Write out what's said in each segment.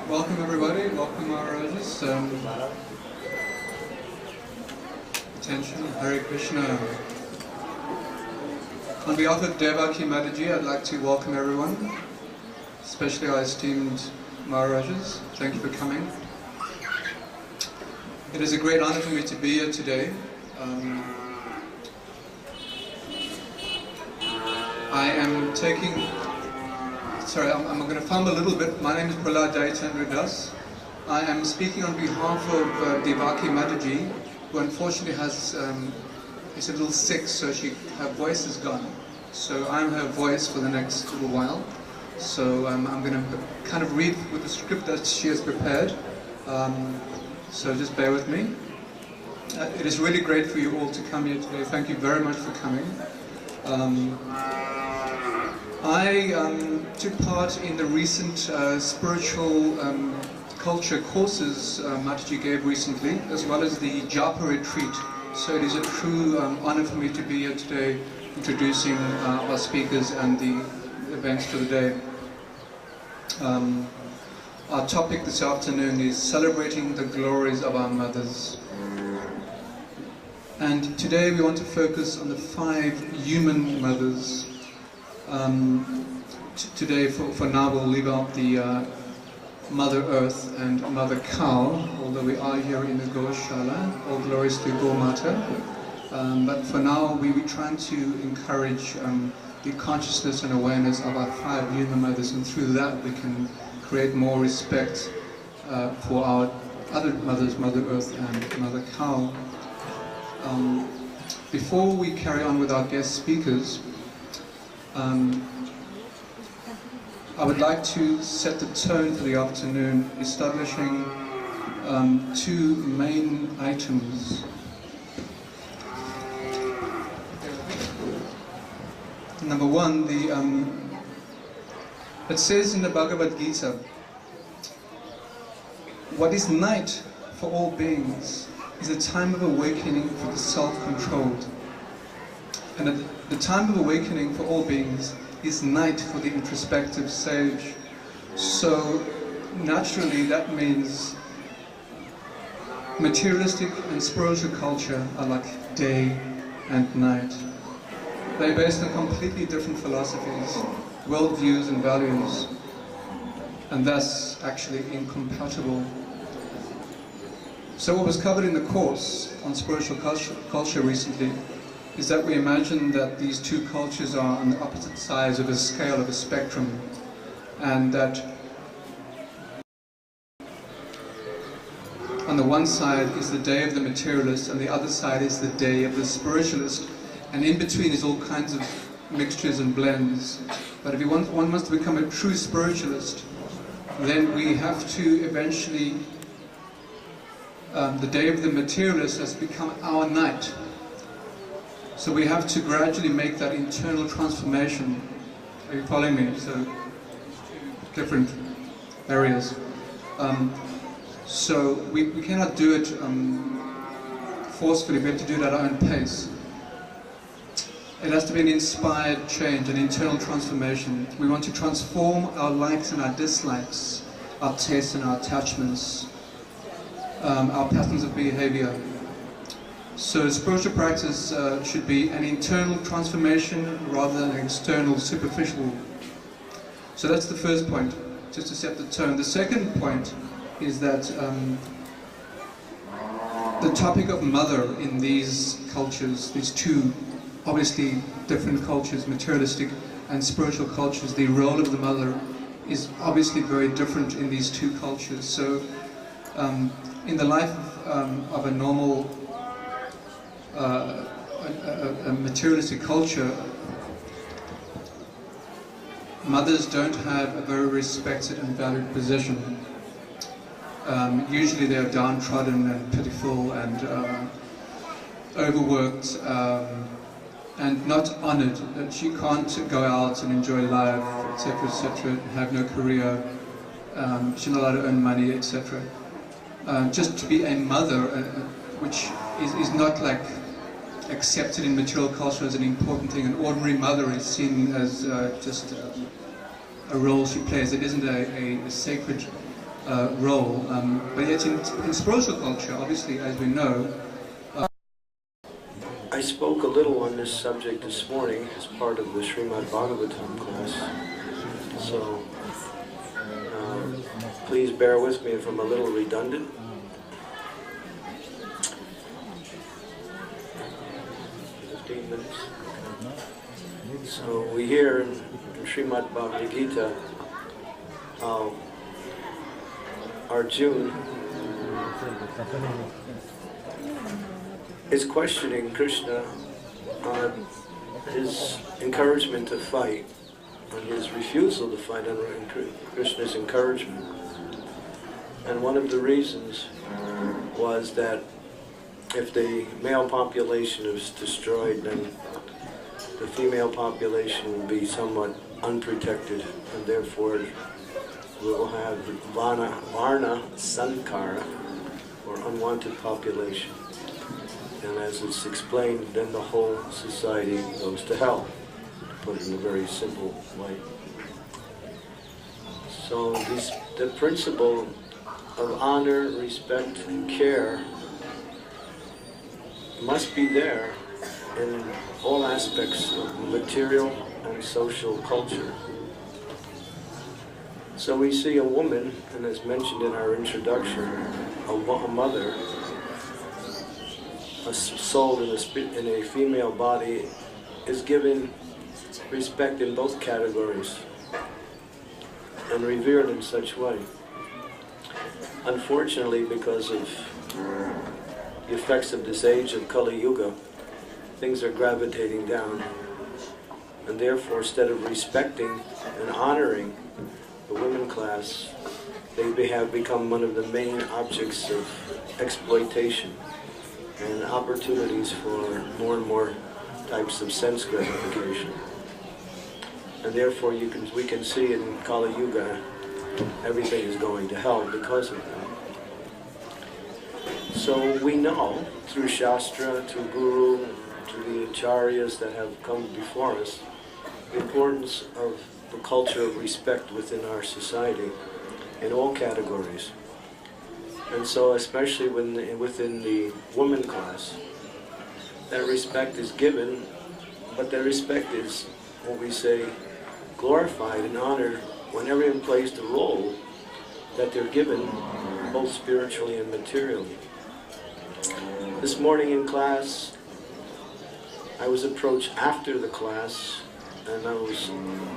Welcome everybody, welcome Maharajas. Attention, Hare Krishna. On behalf of Devaki Mataji, I'd like to welcome everyone, especially our esteemed Maharajas. Thank you for coming. It is a great honor for me to be here today. I am taking... Sorry, I'm going to fumble a little bit. My name is Prahlad Jayachandra. I am speaking on behalf of Devaki Mataji, who unfortunately is a little sick, so her voice is gone. So I'm her voice for the next little while. So I'm going to kind of read with the script that she has prepared. So just bear with me. It is really great for you all to come here today. Thank you very much for coming. I took part in the recent spiritual culture courses Mataji gave recently, as well as the Japa retreat. So it is a true honor for me to be here today, introducing our speakers and the events for the day. Our topic this afternoon is celebrating the glories of our mothers. And today we want to focus on the 5 human mothers. Today, for now, we'll leave out the Mother Earth and Mother Cow, although we are here in the Goshala. All glories to Go Mata. But for now, we're trying to encourage the consciousness and awareness of our 5 human mothers, and through that we can create more respect for our other mothers, Mother Earth and Mother Cow. Before we carry on with our guest speakers, I would like to set the tone for the afternoon, establishing 2 main items. Number 1, it says in the Bhagavad Gita, what is night for all beings is a time of awakening for the self-controlled. And at the time of awakening for all beings is night for the introspective sage. So naturally that means materialistic and spiritual culture are like day and night. They're based on completely different philosophies, worldviews and values, and thus actually incompatible. So what was covered in the course on spiritual culture recently is that we imagine that these 2 cultures are on the opposite sides of a scale, of a spectrum, and that on the one side is the day of the materialist and the other side is the day of the spiritualist, and in between is all kinds of mixtures and blends. But if one wants to become a true spiritualist, then we have to eventually, the day of the materialist has become our night. So we have to gradually make that internal transformation. Are you following me? So, 2 different areas. So we cannot do it forcefully, we have to do it at our own pace. It has to be an inspired change, an internal transformation. We want to transform our likes and our dislikes, our tastes and our attachments, our patterns of behavior. So spiritual practice should be an internal transformation rather than an external, superficial. So that's the first point, just to set the tone. The second point is that the topic of mother in these cultures, these 2 obviously different cultures, materialistic and spiritual cultures, the role of the mother is obviously very different in these 2 cultures. So in the life of a normal, a materialistic culture, mothers don't have a very respected and valued position. Usually they are downtrodden and pitiful and overworked and not honored. That she can't go out and enjoy life, etc., etc., have no career, she's not allowed to earn money, etc. Just to be a mother, which is not like accepted in material culture as an important thing. An ordinary mother is seen as just a role she plays. It isn't a sacred role. But yet in spiritual culture, obviously, as we know, I spoke a little on this subject this morning as part of the Srimad Bhagavatam class, so please bear with me if I'm a little redundant. So we hear in Srimad Bhagavad Gita how Arjuna is questioning Krishna on his encouragement to fight, on his refusal to fight, on Krishna's encouragement. And one of the reasons was that if the male population is destroyed, then the female population will be somewhat unprotected, and therefore we will have Varna Sankara, or unwanted population. And as it's explained, then the whole society goes to hell, to put it in a very simple way. So the principle of honor, respect, and care must be there in all aspects of material and social culture. So we see a woman, and as mentioned in our introduction, a mother, a soul in a female body, is given respect in both categories and revered in such way. Unfortunately, because of the effects of this age of Kali Yuga, things are gravitating down, and therefore instead of respecting and honoring the women class, they have become one of the main objects of exploitation and opportunities for more and more types of sense gratification. And therefore we can see in Kali Yuga everything is going to hell because of that. So we know through Shastra, through Guru, to the Acharyas that have come before us, the importance of the culture of respect within our society in all categories. And so especially within the woman class, that respect is given, but that respect is, what we say, glorified and honored when everyone plays the role that they're given, both spiritually and materially. This morning in class, I was approached after the class, and I was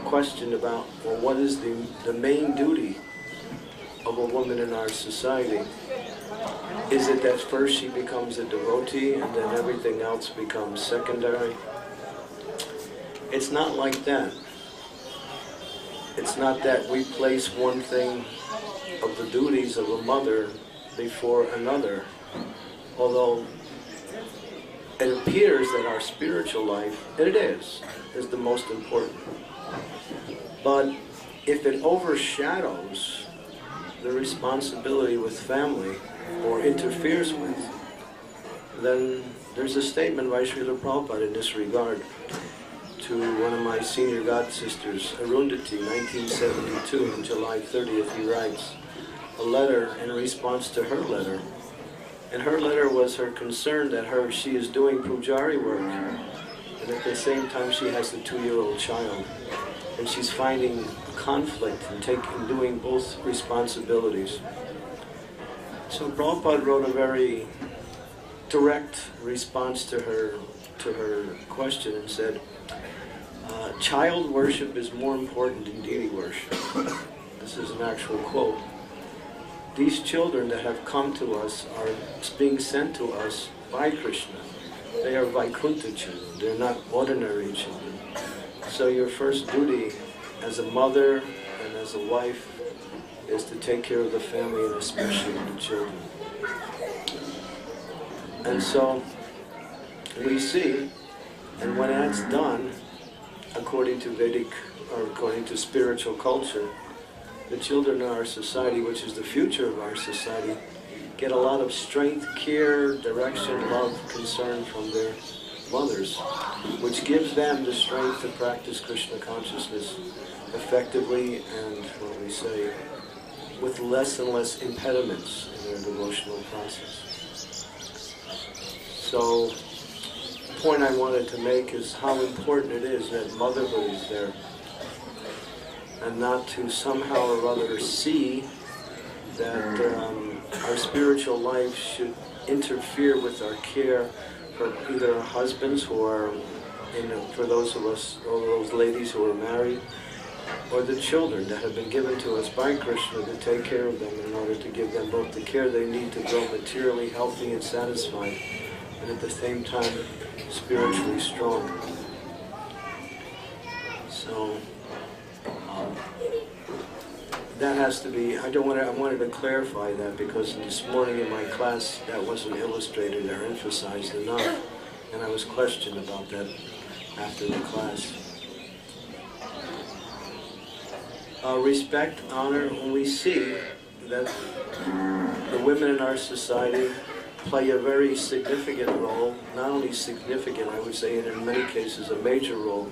questioned about, well, what is the main duty of a woman in our society? Is it that first she becomes a devotee and then everything else becomes secondary? It's not like that. It's not that we place one thing of the duties of a mother before another, although it appears that our spiritual life, and it is the most important. But if it overshadows the responsibility with family or interferes with, then there's a statement by Srila Prabhupada in this regard to one of my senior god sisters, Arundhati, 1972, on July 30th, he writes a letter in response to her letter. And her letter was her concern that she is doing pujari work, and at the same time she has a 2-year-old child. And she's finding conflict in doing both responsibilities. So Prabhupada wrote a very direct response to her question and said, child worship is more important than deity worship. This is an actual quote. these children that have come to us are being sent to us by Krishna. They are Vaikuntha children. They're not ordinary children. So your first duty as a mother and as a wife is to take care of the family and especially the children. And so we see, and when that's done, according to Vedic, or according to spiritual culture, the children in our society, which is the future of our society, get a lot of strength, care, direction, love, concern from their mothers, which gives them the strength to practice Krishna consciousness effectively and, what we say, with less and less impediments in their devotional process. So, the point I wanted to make is how important it is that motherhood is there, and not to somehow or other see that our spiritual life should interfere with our care for either our husbands who are, for those of us, or those ladies who are married, or the children that have been given to us by Krishna to take care of them in order to give them both the care they need to grow materially healthy and satisfied, and at the same time spiritually strong. So that has to be, I wanted to clarify that, because this morning in my class that wasn't illustrated or emphasized enough, and I was questioned about that after the class. Respect, honor, when we see that the women in our society play a very significant role, not only significant, I would say, and in many cases a major role,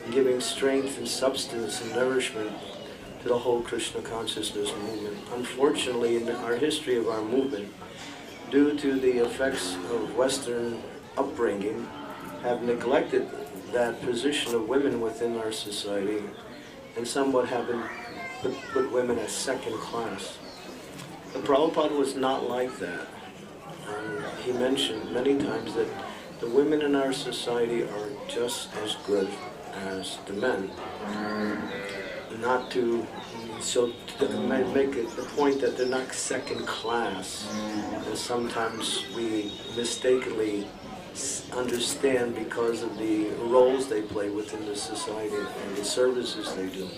in giving strength and substance and nourishment to the whole Krishna consciousness movement. Unfortunately, in our history of our movement, due to the effects of Western upbringing, have neglected that position of women within our society, and somewhat have been put women as second class. But Prabhupada was not like that. He mentioned many times that the women in our society are just as good as the men. Not to, so to make it the point that they're not second class, as sometimes we mistakenly understand because of the roles they play within the society and the services they do.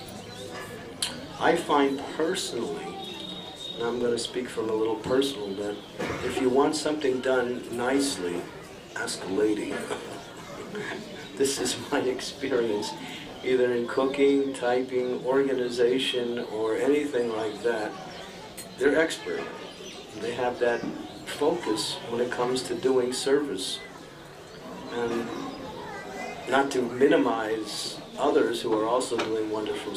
I find personally, and I'm going to speak from a little personal, that if you want something done nicely, ask a lady. This is my experience, either in cooking, typing, organization, or anything like that. They're expert. They have that focus when it comes to doing service. And not to minimize others who are also doing wonderful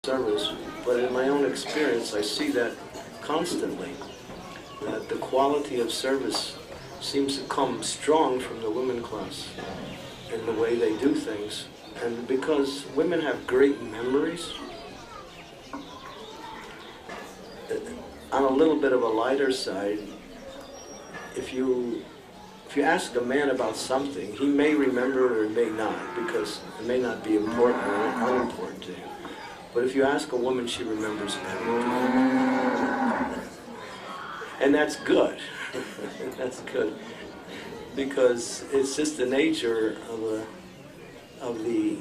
service, but in my own experience I see that constantly, that the quality of service seems to come strong from the women class in the way they do things. And because women have great memories, on a little bit of a lighter side, if you ask a man about something, he may remember it or he may not, because it may not be important or unimportant to him. But if you ask a woman, she remembers everything. And that's good. That's good. Because it's just the nature of the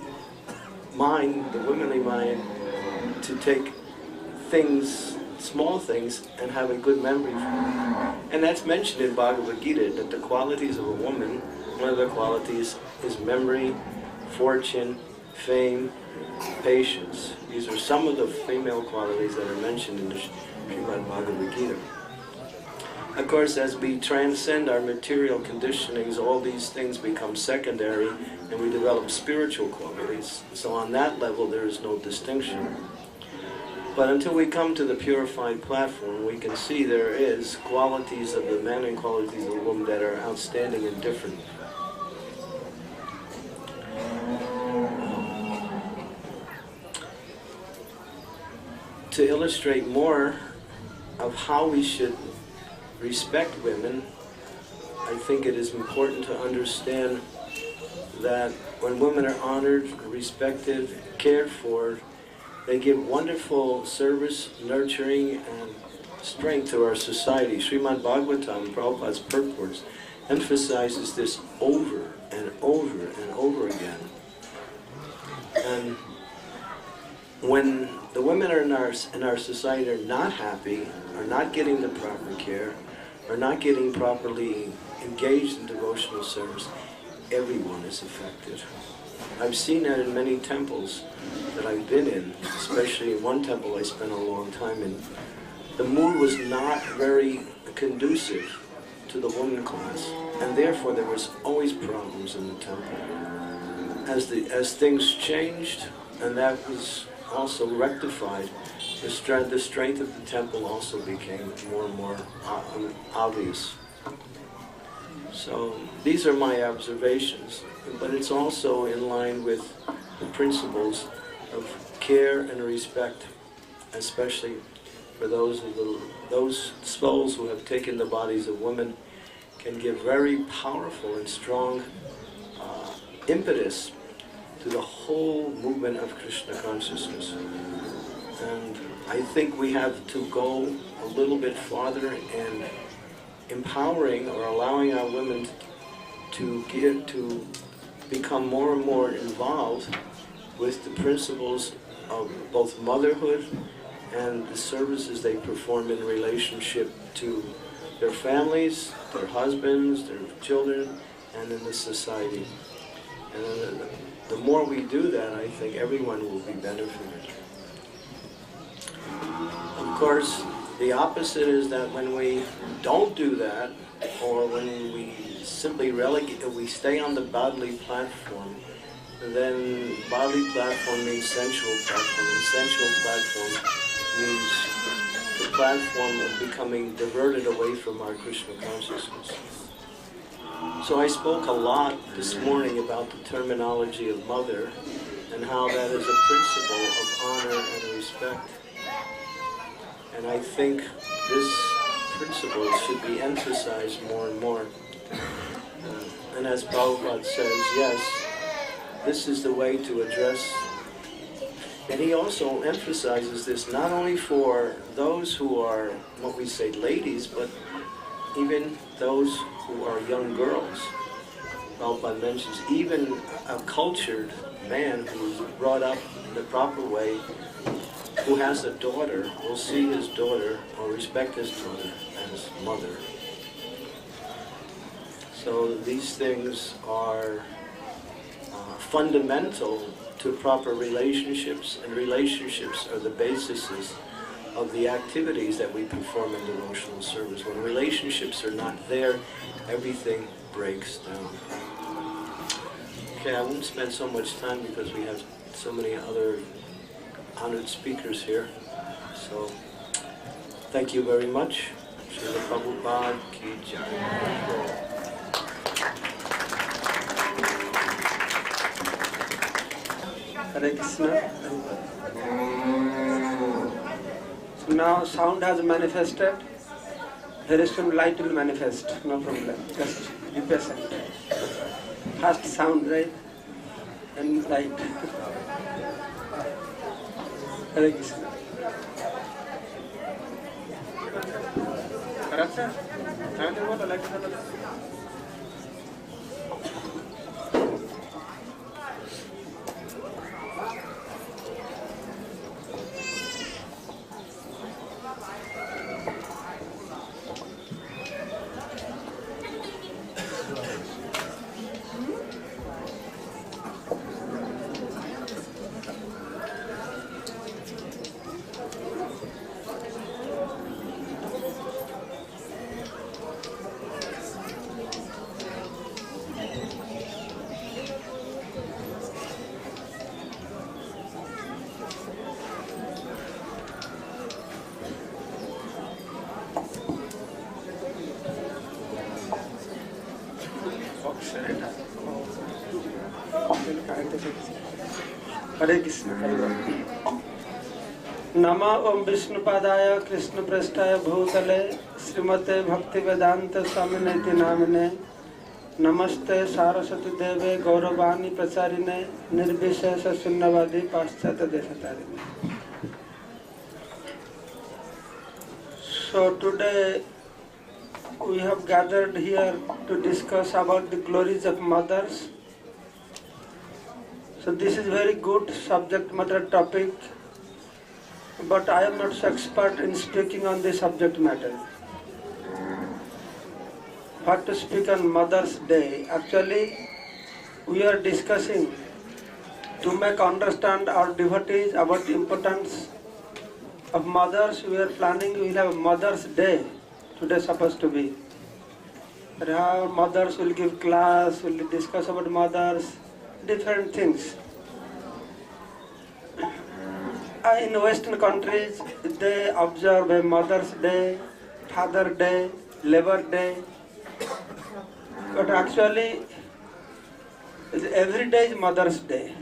mind, the womanly mind, to take things, small things, and have a good memory for them. And that's mentioned in Bhagavad Gita, that the qualities of a woman, one of the qualities is memory, fortune, fame, patience. These are some of the female qualities that are mentioned in the Srimad Bhagavad Gita. Of course, as we transcend our material conditionings, all these things become secondary, and we develop spiritual qualities. So on that level, there is no distinction. But until we come to the purified platform, we can see there is qualities of the men and qualities of the woman that are outstanding and different. To illustrate more of how we should respect women, I think it is important to understand that when women are honored, respected, cared for, they give wonderful service, nurturing, and strength to our society. Srimad Bhagavatam, Prabhupada's purports, emphasizes this over and over and over again. And when the women are in our society are not happy, are not getting the proper care, are not getting properly engaged in devotional service, everyone is affected. I've seen that in many temples that I've been in, especially in one temple I spent a long time in. The mood was not very conducive to the woman class, and therefore there was always problems in the temple. As things changed, and that was also rectified, the strength of the temple also became more and more obvious. So these are my observations, but it's also in line with the principles of care and respect, especially for those souls who have taken the bodies of women, can give very powerful and strong impetus to the whole movement of Krishna consciousness. And I think we have to go a little bit farther in empowering or allowing our women to become more and more involved with the principles of both motherhood and the services they perform in relationship to their families, their husbands, their children, and in the society. And the more we do that, I think everyone will be benefited. Of course, the opposite is that when we don't do that, or when we simply we stay on the bodily platform, then bodily platform means sensual platform, and sensual platform means the platform of becoming diverted away from our Krishna consciousness. So I spoke a lot this morning about the terminology of mother and how that is a principle of honor and respect. And I think this principle should be emphasized more and more. And as Prabhupada says, yes, this is the way to address. And he also emphasizes this not only for those who are, what we say, ladies, but even those who are young girls. Prabhupada mentions even a cultured man who's brought up in the proper way, who has a daughter, will see his daughter or respect his daughter as mother. So these things are fundamental to proper relationships, and relationships are the basis of the activities that we perform in devotional service. When relationships are not there, everything breaks down. Okay, I won't spend so much time because we have so many other honored speakers here. So, thank you very much. Srila Prabhupada ki jai. Hare Krishna. So now sound has manifested. Very soon light will manifest. No problem. Just be patient. First sound, right? And light. Hare Krishna. Hare Krishna. Nama Om Vishnupadaya Krishna Prasthaya Bhutale Srimate Bhakti Vedanta Swaminiti Namine Namaste Saraswati Deve Gauravani Pracharine Nirvishesha Sunnavadi Paschata Deshatarine. So today we have gathered here to discuss about the glories of mothers. So this is very good subject matter topic, but I am not so expert in speaking on this subject matter. What to speak on Mother's Day? Actually, we are discussing to make understand our devotees about the importance of mothers. We are planning, we will have Mother's Day today supposed to be. Our mothers will give class, will discuss about mothers, different things. In Western countries, they observe a Mother's Day, Father Day, Labor Day. But actually, every day is Mother's Day.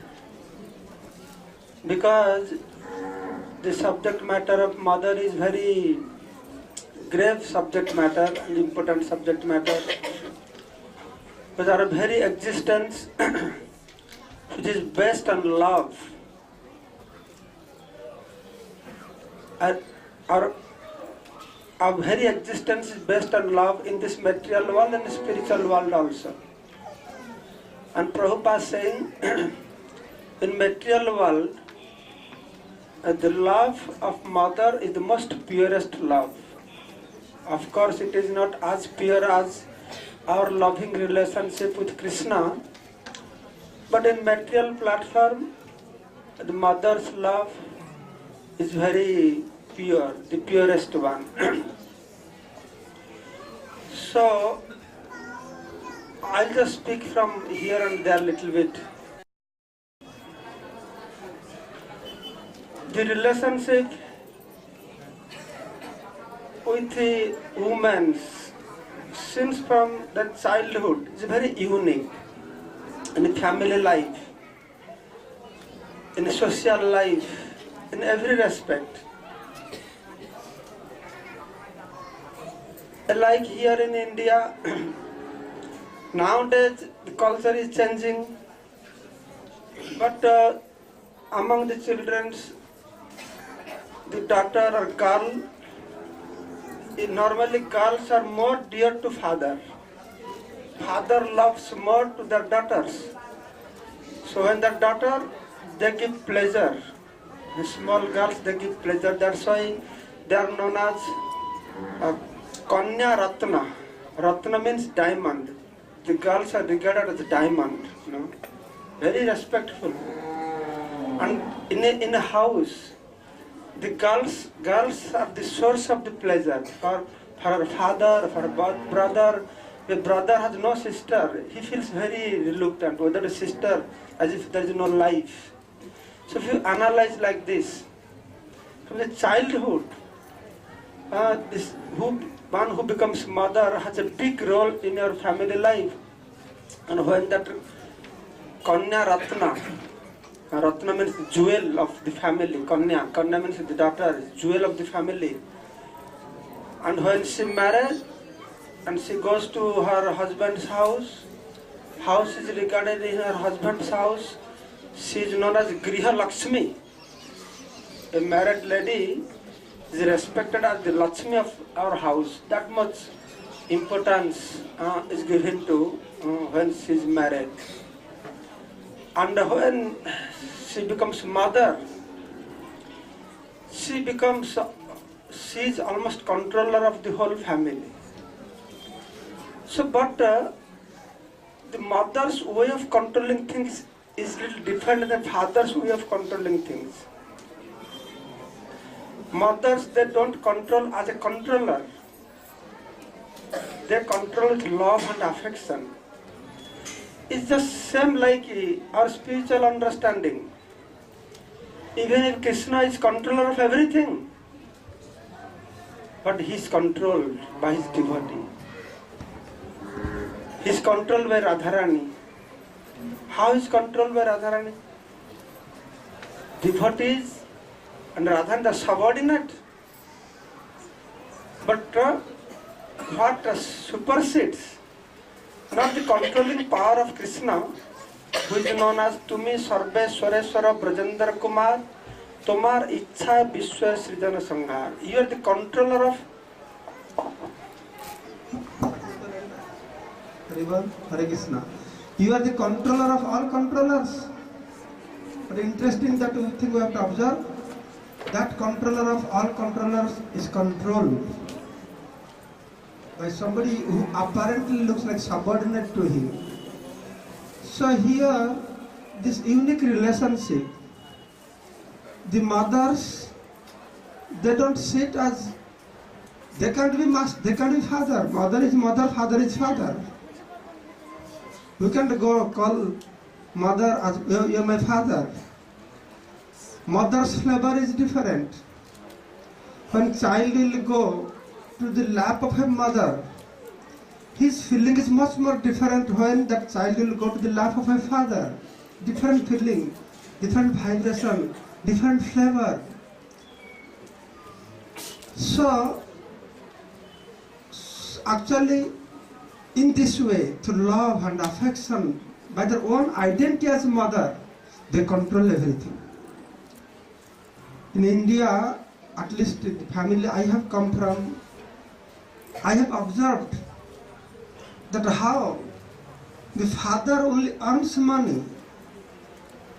Because the subject matter of mother is very grave subject matter and important subject matter. Because our very existence, which is based on love, our very existence is based on love in this material world and spiritual world also. And Prabhupada is saying, in material world, the love of mother is the most purest love. Of course, it is not as pure as our loving relationship with Krishna, but in material platform, the mother's love is very pure, the purest one. So, I'll just speak from here and there a little bit. The relationship with the women since from the childhood is very unique in family life, in social life, in every respect. Like here in India, nowadays the culture is changing, but among the children, the daughter or girl, normally girls are more dear to father. Father loves more to their daughters. So when the daughter, they give pleasure. The small girls, they give pleasure. That's why they are known as Kanya Ratna. Ratna means diamond. The girls are regarded as a diamond. Very respectful. And in a house, the girls are the source of the pleasure for her father, for her brother. The brother has no sister. He feels very reluctant without a sister, as if there is no life. So if you analyze like this, from the childhood, one who becomes mother has a big role in your family life. And when that Kanya Ratna, Ratna means jewel of the family. Kanya means the daughter, jewel of the family. And when she married and she goes to her husband's house is regarded in her husband's house. She is known as Griha Lakshmi. A married lady is respected as the Lakshmi of our house. That much importance is given to when she is married. And when she becomes mother, she is almost controller of the whole family. So, but the mother's way of controlling things is little different than father's way of controlling things. Mothers, they don't control as a controller. They control with love and affection. It's the same like our spiritual understanding. Even if Krishna is controller of everything, but he is controlled by his devotee. He is controlled by Radharani. How is controlled by Radharani? Devotees and Radharani are subordinate. But what supersedes, not the controlling power of Krishna, who is known as Tumi Sarve Swareswara Brajendra Kumar, Tomar Ichha Vishwa Srijana Sanghar. You are the controller of Harival, Hare Krishna. You are the controller of all controllers. But interesting that thing we have to observe, that controller of all controllers is controlled by somebody who apparently looks like subordinate to him. So here, this unique relationship, the mothers, they don't sit as, they can't be father. Mother is mother, father is father. You can't go call mother as, you're my father. Mother's flavor is different. When child will go to the lap of a mother, his feeling is much more different when that child will go to the lap of a father. Different feeling, different vibration, different flavor. So, actually, in this way, through love and affection, by their own identity as mother, they control everything. In India, at least the family I have come from, I have observed that how the father only earns money,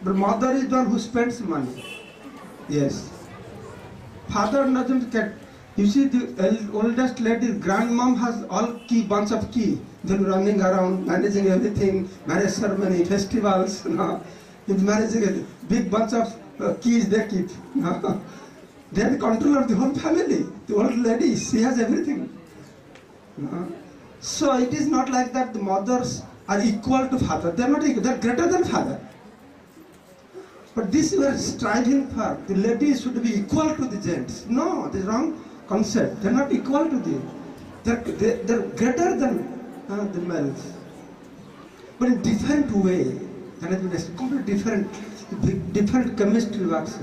but mother is the one who spends money. Yes. Father doesn't get. You see, the oldest lady, grandmom has all bunch of key. They're running around, managing everything, marriage ceremony, festivals. He's managing a big bunch of keys they keep. They are the control of the whole family. The old lady, she has everything. So it is not like that the mothers are equal to father. They are not equal, they are greater than father. But this we are striving for. The ladies should be equal to the gents. No, this is wrong concept. They are not equal to the. They are greater than the males. But in different way. That is completely different chemistry works.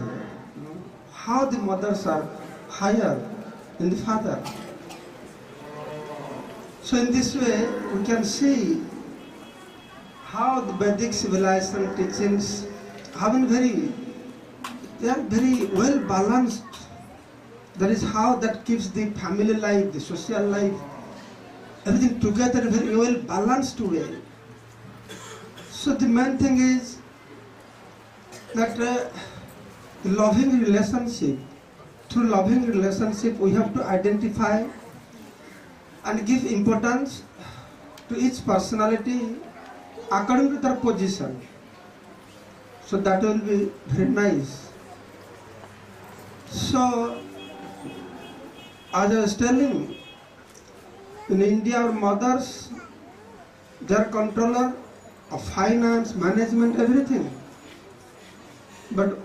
How the mothers are higher than the father. So in this way, we can see how the Vedic civilization teachings have been they are very well balanced. That is how that keeps the family life, the social life, everything together in a very well balanced way. So the main thing is that the loving relationship, through loving relationship we have to identify and give importance to each personality according to their position. So that will be very nice. So, as I was telling, in India our mothers, they are controller of finance, management, everything. But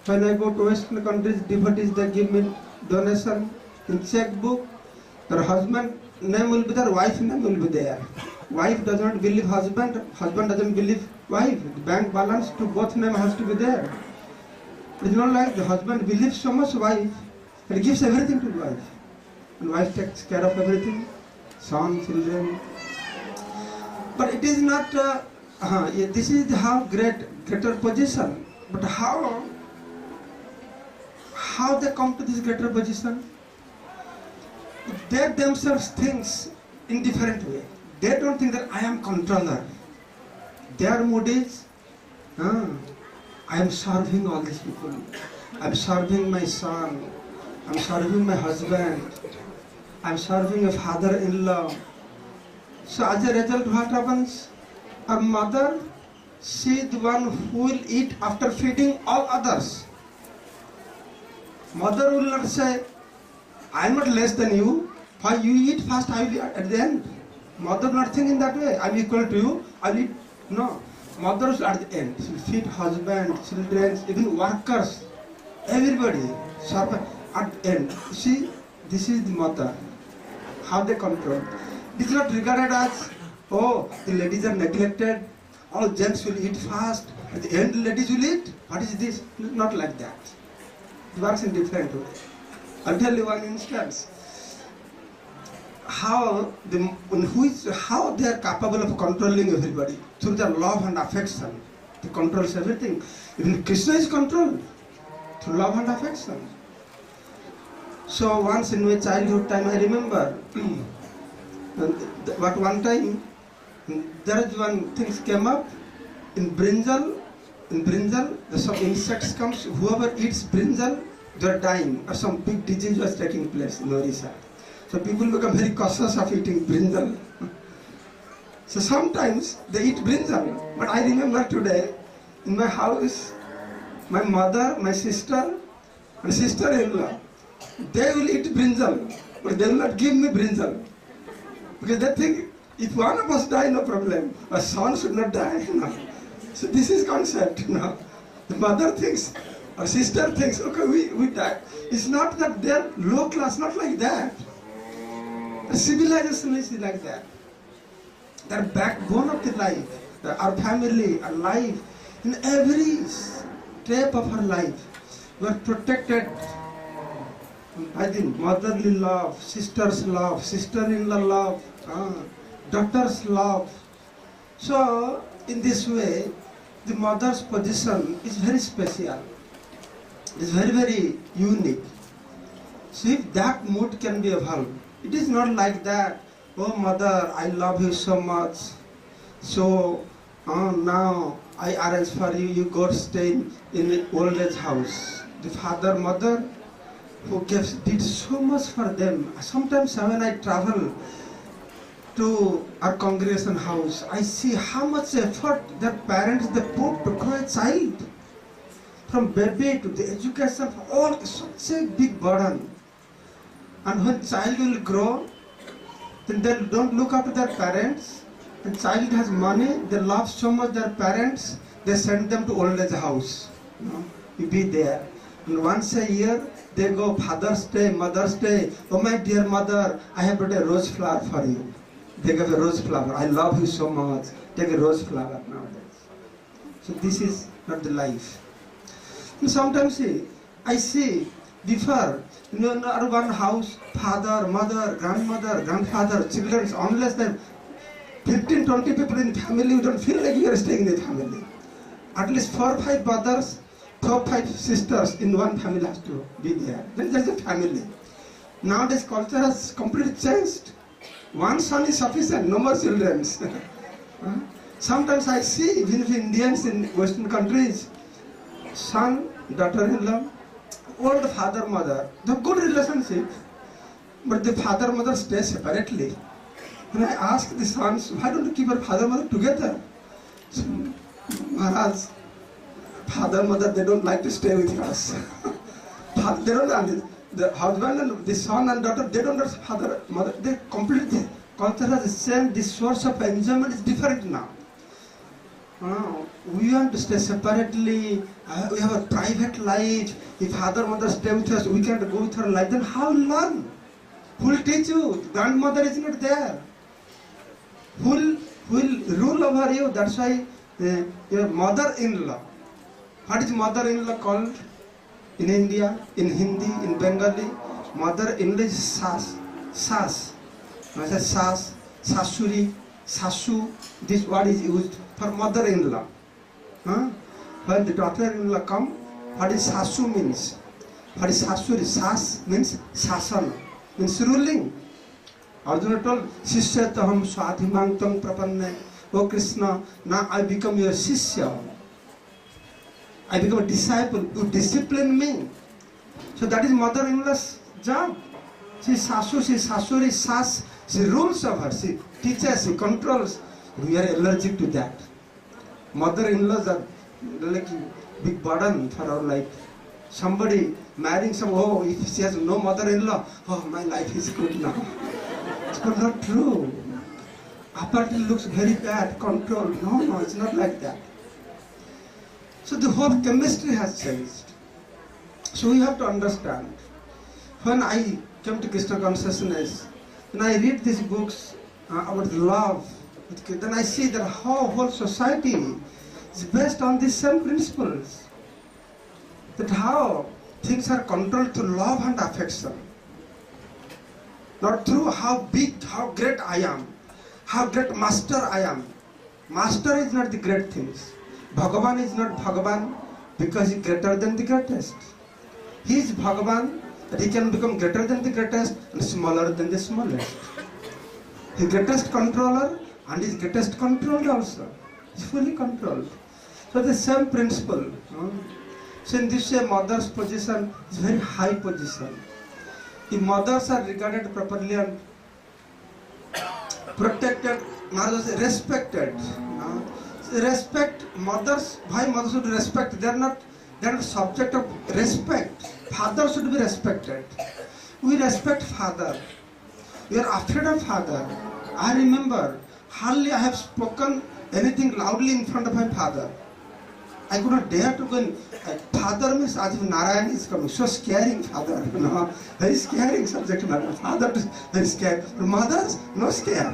when I go to Western countries, devotees, they give me donation in checkbook. Their husband name will be there, wife name will be there. Wife does not believe husband, husband doesn't believe wife. The bank balance to both name has to be there. It's not like the husband believes so much wife, and he gives everything to the wife. And wife takes care of everything, son, children. But it is not, this is how greater position. But how they come to this greater position? They themselves think in different way. They don't think that I am controller. Their mood is, I am serving all these people. I am serving my son. I am serving my husband. I am serving a father-in-law. So as a result, what happens? A mother, she is the one who will eat after feeding all others. Mother will not say, I am not less than you. Why you eat first, I will eat at the end. Mother will not think in that way. I am equal to you, I will eat. No. Mothers at the end. She will feed husband, children, even workers, everybody. At the end. See, this is the mother. How they control. This is not regarded as, oh, the ladies are neglected. All gents will eat fast. At the end, ladies will eat. What is this? Not like that. It works in different way. I'll tell you one instance. How they are capable of controlling everybody through their love and affection. They controls everything. Even Krishna is controlled through love and affection. So once in my childhood time, I remember, but one time There is one thing came up in brinjal. In brinjal, some insects comes. Whoever eats brinjal, they are dying, or some big disease was taking place in Orissa. So people become very cautious of eating brinjal. So sometimes they eat brinjal. But I remember today, in my house, my mother, my sister, and sister-in-law, they will eat brinjal, but they will not give me brinjal. Because they think, if one of us die, no problem. A son should not die. No. So this is concept. No. The mother thinks, or sister thinks, okay, we die. It's not that they're low class, not like that. The civilization is like that. They're backbone of the life. Our family, our life, in every step of our life, we are protected by the motherly love, sister-in-law love, daughter's love. So, in this way, the mother's position is very special. It's very, very unique. So if that mood can be evolved, it is not like that, oh mother, I love you so much, so now I arrange for you, you go stay in an old age house. The father, mother, who did so much for them. Sometimes when I travel to our congregation house, I see how much effort their parents they put to grow a child. From baby to the education, all such a big burden. And when child will grow, then they don't look after their parents. And child has money, they love so much their parents, they send them to old age house. You be there. And once a year, they go Father's Day, Mother's Day. Oh my dear mother, I have brought a rose flower for you. They give a rose flower. I love you so much. Take a rose flower nowadays. So this is not the life. And sometimes I see before, in our one house, father, mother, grandmother, grandfather, children, unless there 15, 20 people in family, you don't feel like you are staying in the family. At least 4 or 5 brothers, 4 or 5 sisters in one family has to be there. Then there's a family. Nowadays culture has completely changed. One son is sufficient, no more children. Sometimes I see, even if Indians in Western countries, son, daughter-in-law, old father, mother, they have good relationship, but the father, mother stay separately. When I ask the sons, why don't you keep your father, mother together? So, Maharaj, father, mother, they don't like to stay with us. They don't, the husband and the son and daughter, they don't know father, mother, they completely, culture has changed, the source of enjoyment is different now. We want to stay separately, we have a private life. If father, mother stay with us, we can't go with her life, then how will learn? Who will teach you? Grandmother is not there. Who will rule over you? That's why your mother-in-law. What is mother-in-law called in India, in Hindi, in Bengali? Mother-in-law is sas. Sas. I say sas, sasuri, sasu. This word is used for mother-in-law. When the daughter-in-law come, what is sasu means? What is sasuri? Sas means sasana, means ruling. Arjuna told, Sishya taham swadhimangtam prapanne. Oh Krishna, now I become your Sishya. I become a disciple. You discipline me. So that is mother-in-law's job. She is sasu, she is sasuri, sas. She rules over, she teaches, she controls. We are allergic to that. Mother-in-laws are like a big burden for our life. Somebody marrying some, oh, if she has no mother-in-law, oh, my life is good now. It's not true. Apartly looks very bad, controlled. No, it's not like that. So the whole chemistry has changed. So we have to understand. When I came to Krishna consciousness, when I read these books about love, then I see that how whole society is based on these same principles. That how things are controlled through love and affection. Not through how big, how great I am, how great master I am. Master is not the great things. Bhagavan is not Bhagavan because he is greater than the greatest. He is Bhagavan that he can become greater than the greatest and smaller than the smallest. The greatest controller and is greatest controlled also. It's fully controlled. So the same principle. So in this way, mother's position is very high position. If mothers are regarded properly and protected, respected. Respect mothers. Why mothers should respect? They are not subject of respect. Father should be respected. We respect father. We are afraid of father. I remember hardly I have spoken anything loudly in front of my father. I could not dare to go in. Father means as if Narayan is coming. So scaring father. Very scaring subject matter. Father is very scared. Mothers, no scare.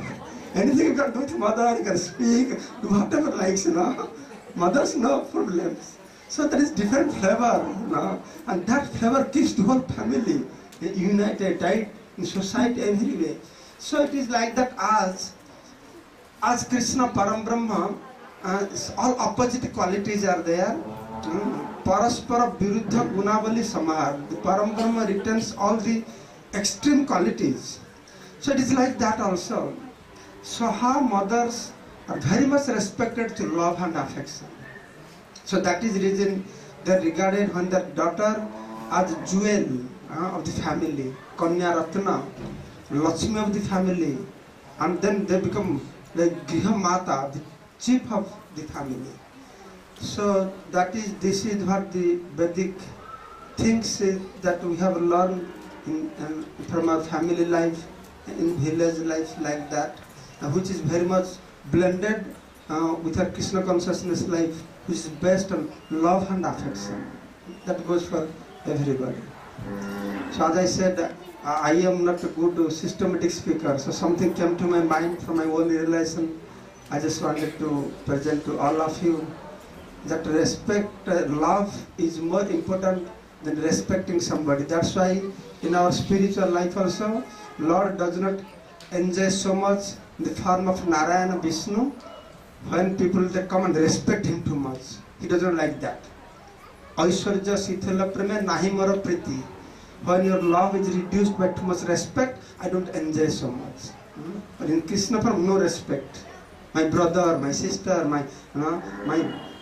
Anything you can do with mother, you can speak, do whatever likes, Mothers, no problems. So there is different flavor, and that flavor keeps the whole family united, right? In society, every way. So it is like that as Krishna Param Brahma, all opposite qualities are there. Paraspara Viruddha Gunavali Samahar. The Param Brahma retains all the extreme qualities. So it is like that also. So how mothers are very much respected to love and affection. So that is the reason they are regarded when their daughter as jewel of the family, Kanya Ratna, Lakshmi of the family, and then they become like Griha Mata, the chief of the family. So this is what the Vedic thinks that we have learned from our family life, in village life like that, which is very much blended with our Krishna consciousness life, which is based on love and affection. That goes for everybody. So as I said, I am not a good systematic speaker, so something came to my mind from my own realization. I just wanted to present to all of you that respect, love is more important than respecting somebody. That's why in our spiritual life also, Lord does not enjoy so much in the form of Narayana Vishnu when people they come and respect him too much. He doesn't like that. Aishwarya Sithala Preme Nahi Mara Priti. When your love is reduced by too much respect, I don't enjoy so much. But in Krishna form, no respect. My brother, my sister, my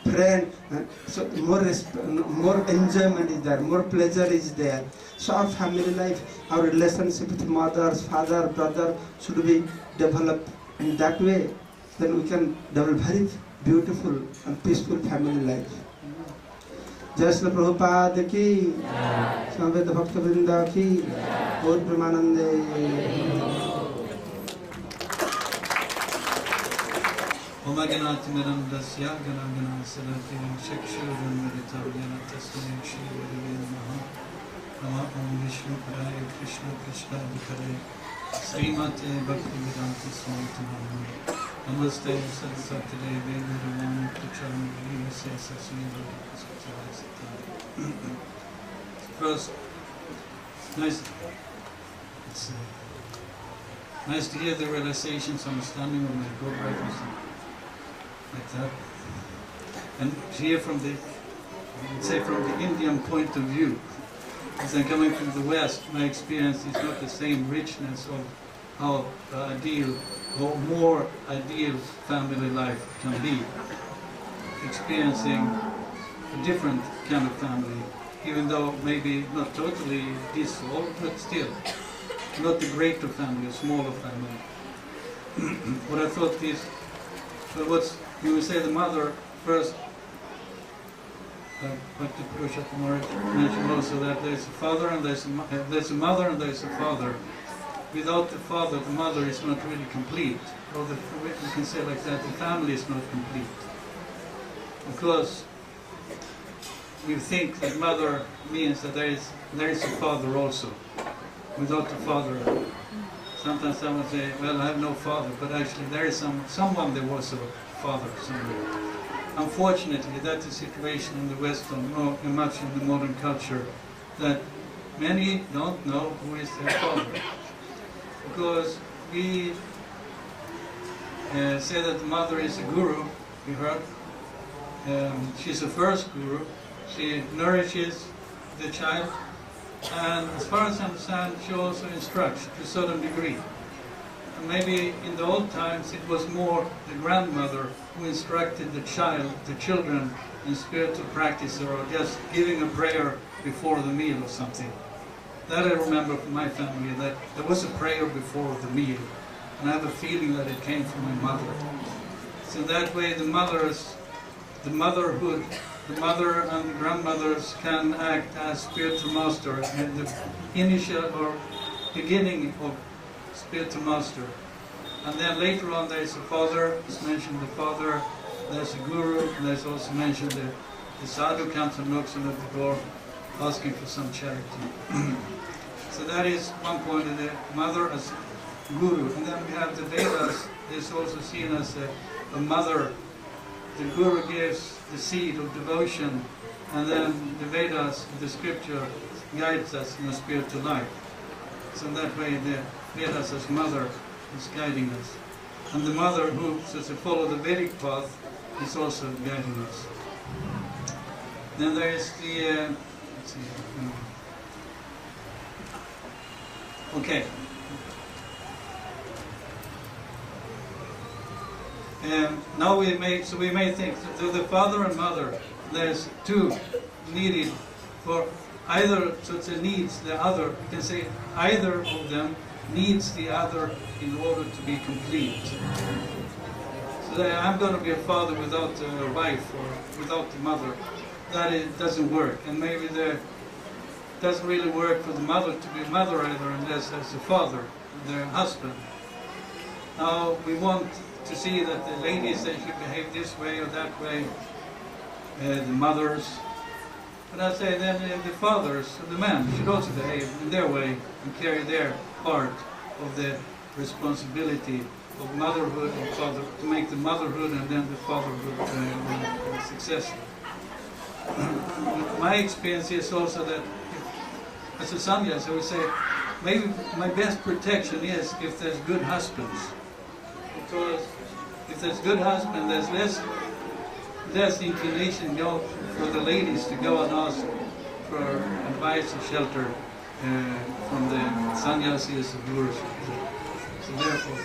friend, so more enjoyment is there, more pleasure is there. So our family life, our relationship with mothers, father, brother should be developed in that way. Then we can develop very beautiful and peaceful family life. Jai Srila Prabhupada ki, Samveda Bhakta Vrinda ki, Gaur Premanande. Om Ganati Mirandasya Ganagana Salati Shakshurun Meditavya Tasmay Shri Namaha Nama Om Vishnu Padaya Krishna Krishna Vikare Srimate Bhakti Vedanta Swami Namaha Namaste Saraswati Devi Guruvani Pucham Vimase Sasmiva First, nice to hear the realizations, understanding of my co-writers like that, and hear from the, I would say, from the Indian point of view. As I'm coming from the West, my experience is not the same richness of how ideal or more ideal family life can be. Experiencing a different kind of family, even though maybe not totally dissolved, but still not the greater family, a smaller family. What I thought is, what's you would say the mother first. But the Purusha Kumar mentioned also that there's a father and there's a mother and there's a father. Without the father, the mother is not really complete. Or we can say like that, the family is not complete. Because we think that mother means that there is a father also. Without the father, sometimes someone say, well, I have no father, but actually there is someone that was a father somewhere. Unfortunately, that's the situation in the West, and much in the modern culture, that many don't know who is their father. Because we say that the mother is a guru, we heard. She's the first guru. She nourishes the child. And as far as I understand, she also instructs to a certain degree. And maybe in the old times it was more the grandmother who instructed the children in spiritual practice, or just giving a prayer before the meal or something. That I remember from my family, that there was a prayer before the meal. And I have a feeling that it came from my mother. So that way the motherhood, the mother and the grandmothers can act as spiritual master and the initial or beginning of spiritual master. And then later on there's a father, it's mentioned the father, there's a guru, and there's also mentioned the sadhu comes and knocks on the door asking for some charity. So that is one point of the mother as guru. And then we have the Vedas, is also seen as a mother. The guru gives the seed of devotion, and then the Vedas, the scripture, guides us in a spiritual life. So that way the Vedas as mother is guiding us. And the mother who says to follow the Vedic path is also guiding us. Then there is the, let's see, okay. Now we may think that the father and mother, there's two needed for either, so it's a needs the other. You can say either of them needs the other in order to be complete. So that I'm going to be a father without a wife or without the mother. That it doesn't work, and maybe it doesn't really work for the mother to be a mother either, unless as a father, their husband. Now we want to see that the ladies, they should behave this way or that way, the mothers. But I say then the fathers, the men, should also behave in their way and carry their part of the responsibility of motherhood and father, to make the motherhood and then the fatherhood successful. My experience is also that as a sannyas, I would say maybe my best protection is if there's good husbands. Because if there's good husband, there's less inclination for the ladies to go and ask for advice or shelter from the sannyasis or gurus. So therefore,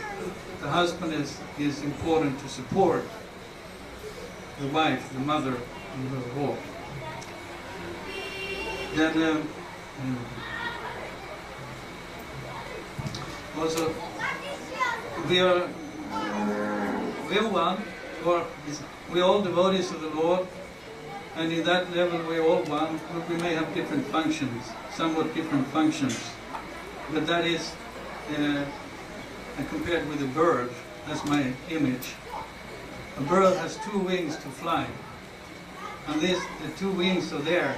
the husband is important to support the wife, the mother, in her walk. Then also we are one, or we all devotees of the Lord, and in that level we are all one. We may have different functions, somewhat different functions, but that is, compared with a bird, that's my image. A bird has two wings to fly, and the two wings are there.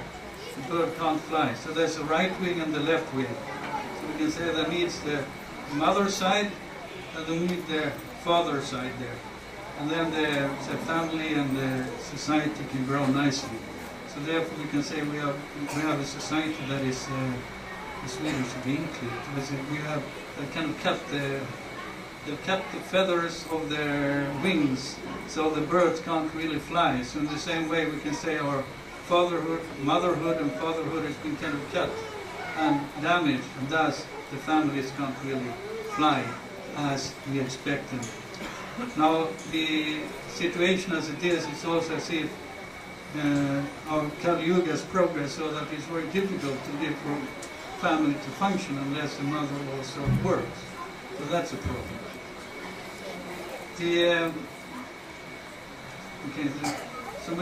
The bird can't fly, so there's a right wing and the left wing. So we can say that needs the mother side, and we need the father side there. And then the family and the society can grow nicely. So therefore we can say we have a society that is the Swedish include. We have kind of cut the feathers of their wings, so the birds can't really fly. So in the same way we can say our motherhood and fatherhood has been kind of cut and damaged, and thus the families can't really fly as we expect them. Now the situation as it is, it's also as if our Kali Yuga has progressed, so that it's very difficult for family to function unless the mother also works. So that's a problem. So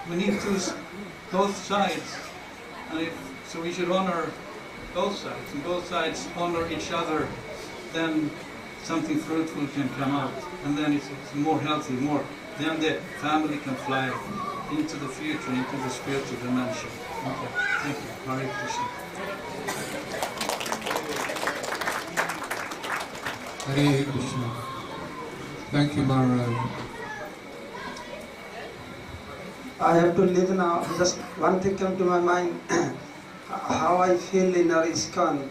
we need both sides, and so we should honor both sides, and both sides honor each other, then something fruitful can come out, and then it's more healthy, then the family can fly into the future, into the spiritual dimension. Okay, thank you. Hare Krishna. Hare Krishna. Thank you, Maharaj. I have to leave now. Just one thing came to my mind. How I feel in our ISKCON,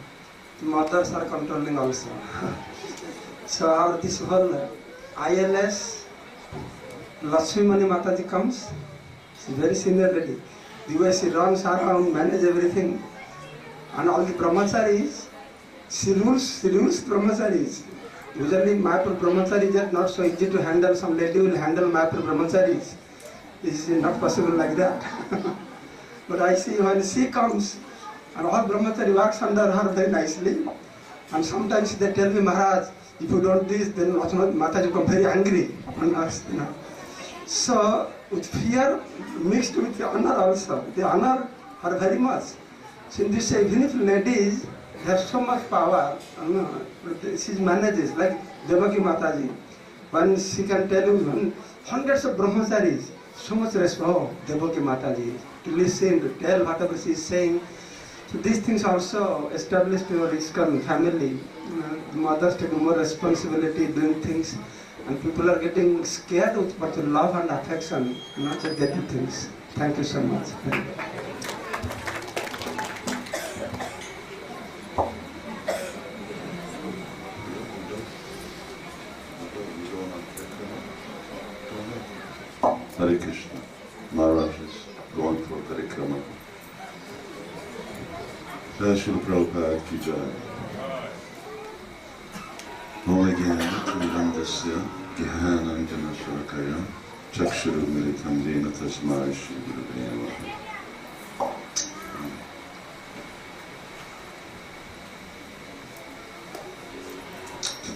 the mothers are controlling also. So our this whole ILS, Lakshmi Mani Mataji comes. She's very senior lady. The way she runs around, manage everything, and all the brahmacharis, She rules brahmacharis. Usually Mayapur brahmacharis are not so easy to handle. Some lady will handle Mayapur brahmacharis. It's not possible like that. But I see when she comes, and all brahmachari works under her very nicely. And sometimes they tell me, Maharaj, if you don't do this, then Mataji become very angry on us. You know. So with fear mixed with the honor also. They honor her very much. So in this, even if ladies have so much power, she manages, like Devaki Mataji. When she can tell you hundreds of brahmacharis, so much respect, oh, Devaki Mataji, to listen, to tell whatever she is saying. So these things also established your ISKCON family. The mothers take more responsibility doing things, and people are getting scared with but love and affection, not just getting things. Thank you so much. Hare Krishna. Maharaj is going for Parikrama. Jai Srila Prabhupada ki jai. Om Jnana Jnana Shalakaya Chakshuru Militam Dena Tasmai Shri Gurave Namaha.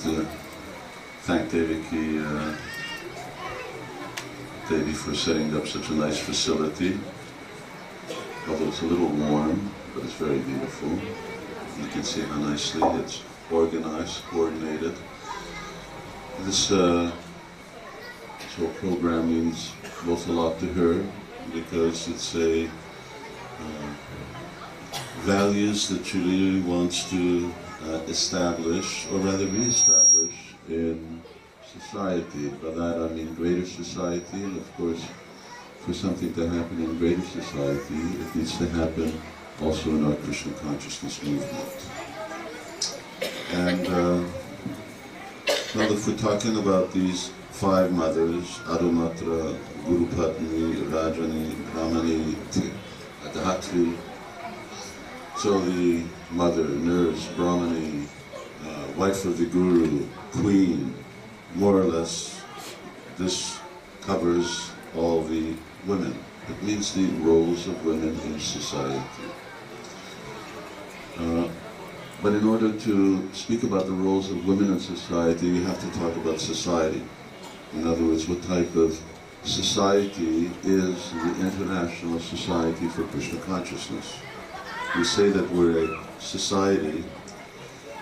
To thank Devaki Devi for setting up such a nice facility. Although it's a little warm, but it's very beautiful. You can see how nicely it's organized, coordinated. This whole program means both a lot to her because it's a values that she really wants to establish, or rather re-establish, in society. By that I mean greater society, and of course, for something to happen in greater society, it needs to happen also in our Krishna consciousness movement. And well, if we're talking about these 5 mothers, Adumatra, Guru Patni, Rajani, Brahmani, Dhatri, so the mother, nurse, Brahmani, wife of the Guru, queen, more or less, this covers all the women. It means the roles of women in society. But in order to speak about the roles of women in society, we have to talk about society. In other words, what type of society is the International Society for Krishna Consciousness? We say that we're a society.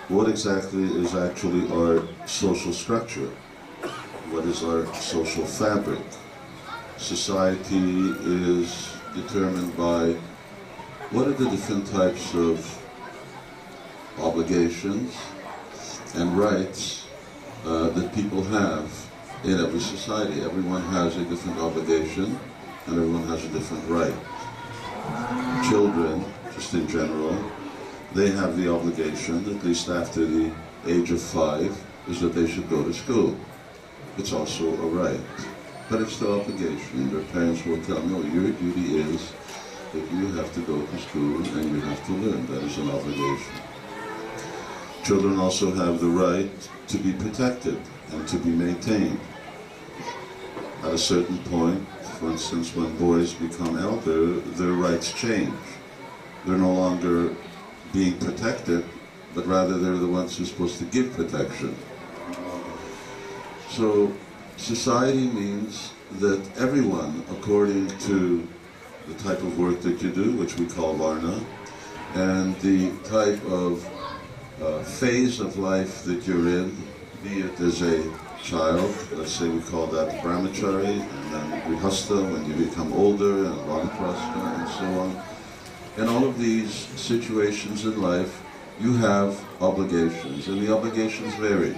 What exactly is actually our social structure? What is our social fabric? Society is determined by what are the different types of obligations and rights that people have in every society. Everyone has a different obligation and everyone has a different right. Children, just in general, they have the obligation, at least after the age of 5, is that they should go to school. It's also a right, but it's the obligation. Their parents will tell them, no, your duty is that you have to go to school and you have to learn. That is an obligation. Children also have the right to be protected and to be maintained. At a certain point, for instance, when boys become elder, their rights change. They're no longer being protected, but rather they're the ones who are supposed to give protection. So society means that everyone, according to the type of work that you do, which we call Varna, and the type of phase of life that you're in, be it as a child, let's say we call that brahmachari, and then grihastha when you become older, and vanaprastha, and so on. In all of these situations in life, you have obligations, and the obligations vary.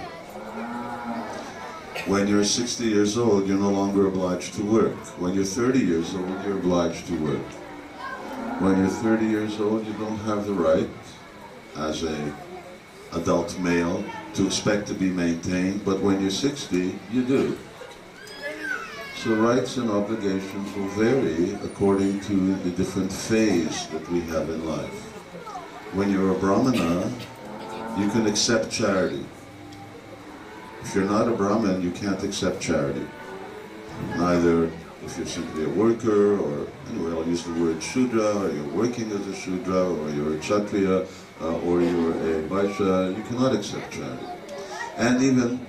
When you're 60 years old, you're no longer obliged to work. When you're 30 years old, you're obliged to work. When you're 30 years old, you don't have the right, as an adult male, to expect to be maintained, but when you're 60, you do. So rights and obligations will vary according to the different phase that we have in life. When you're a brahmana, you can accept charity. If you're not a Brahmin, you can't accept charity. Neither if you're simply a worker, or anyway, I'll use the word Shudra, or you're working as a Shudra, or you're a Kshatriya, or you're a Vaishya, you cannot accept charity. And even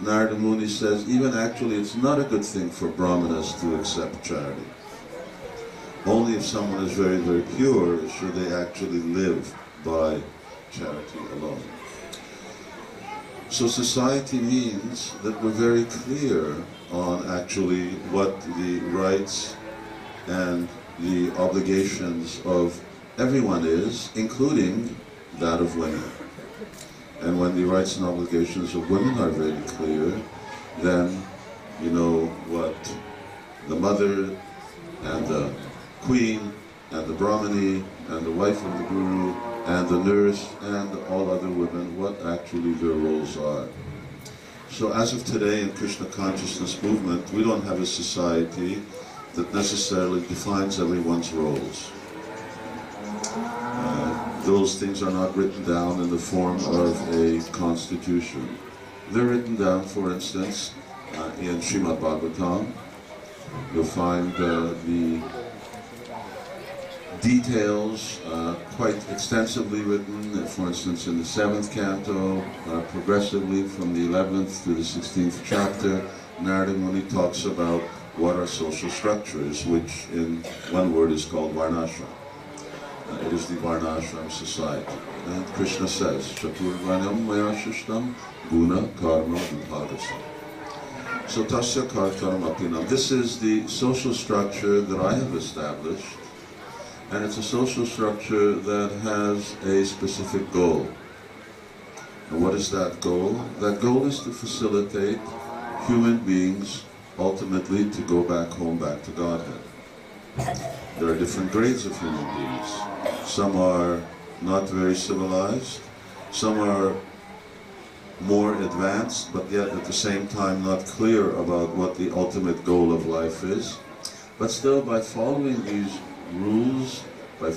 Narada Muni says, even actually it's not a good thing for Brahmanas to accept charity. Only if someone is very, very pure should they actually live by charity alone. So society means that we're very clear on actually what the rights and the obligations of everyone is, including that of women. And when the rights and obligations of women are very clear, then you know what the mother and the queen and the brahmani and the wife of the guru and the nurse and all other women, what actually their roles are. So as of today in Krishna consciousness movement, we don't have a society that necessarily defines everyone's roles. Those things are not written down in the form of a constitution. They're written down, for instance, in Srimad Bhagavatam. You'll find the details quite extensively written, for instance, in the 7th canto, progressively from the 11th to the 16th chapter. Narada Muni talks about what are social structures, which in one word is called Varnashram. It is the Varnashram society. And Krishna says, Chaturvarnam maya shishtam guna karma vibhagasam. So tasya kartaram apinam. This is the social structure that I have established, and it's a social structure that has a specific goal. And what is that goal? That goal is to facilitate human beings ultimately to go back home, back to Godhead. There are different grades of human beings. Some are not very civilized, some are more advanced, but yet at the same time not clear about what the ultimate goal of life is. But still, by following these rules, by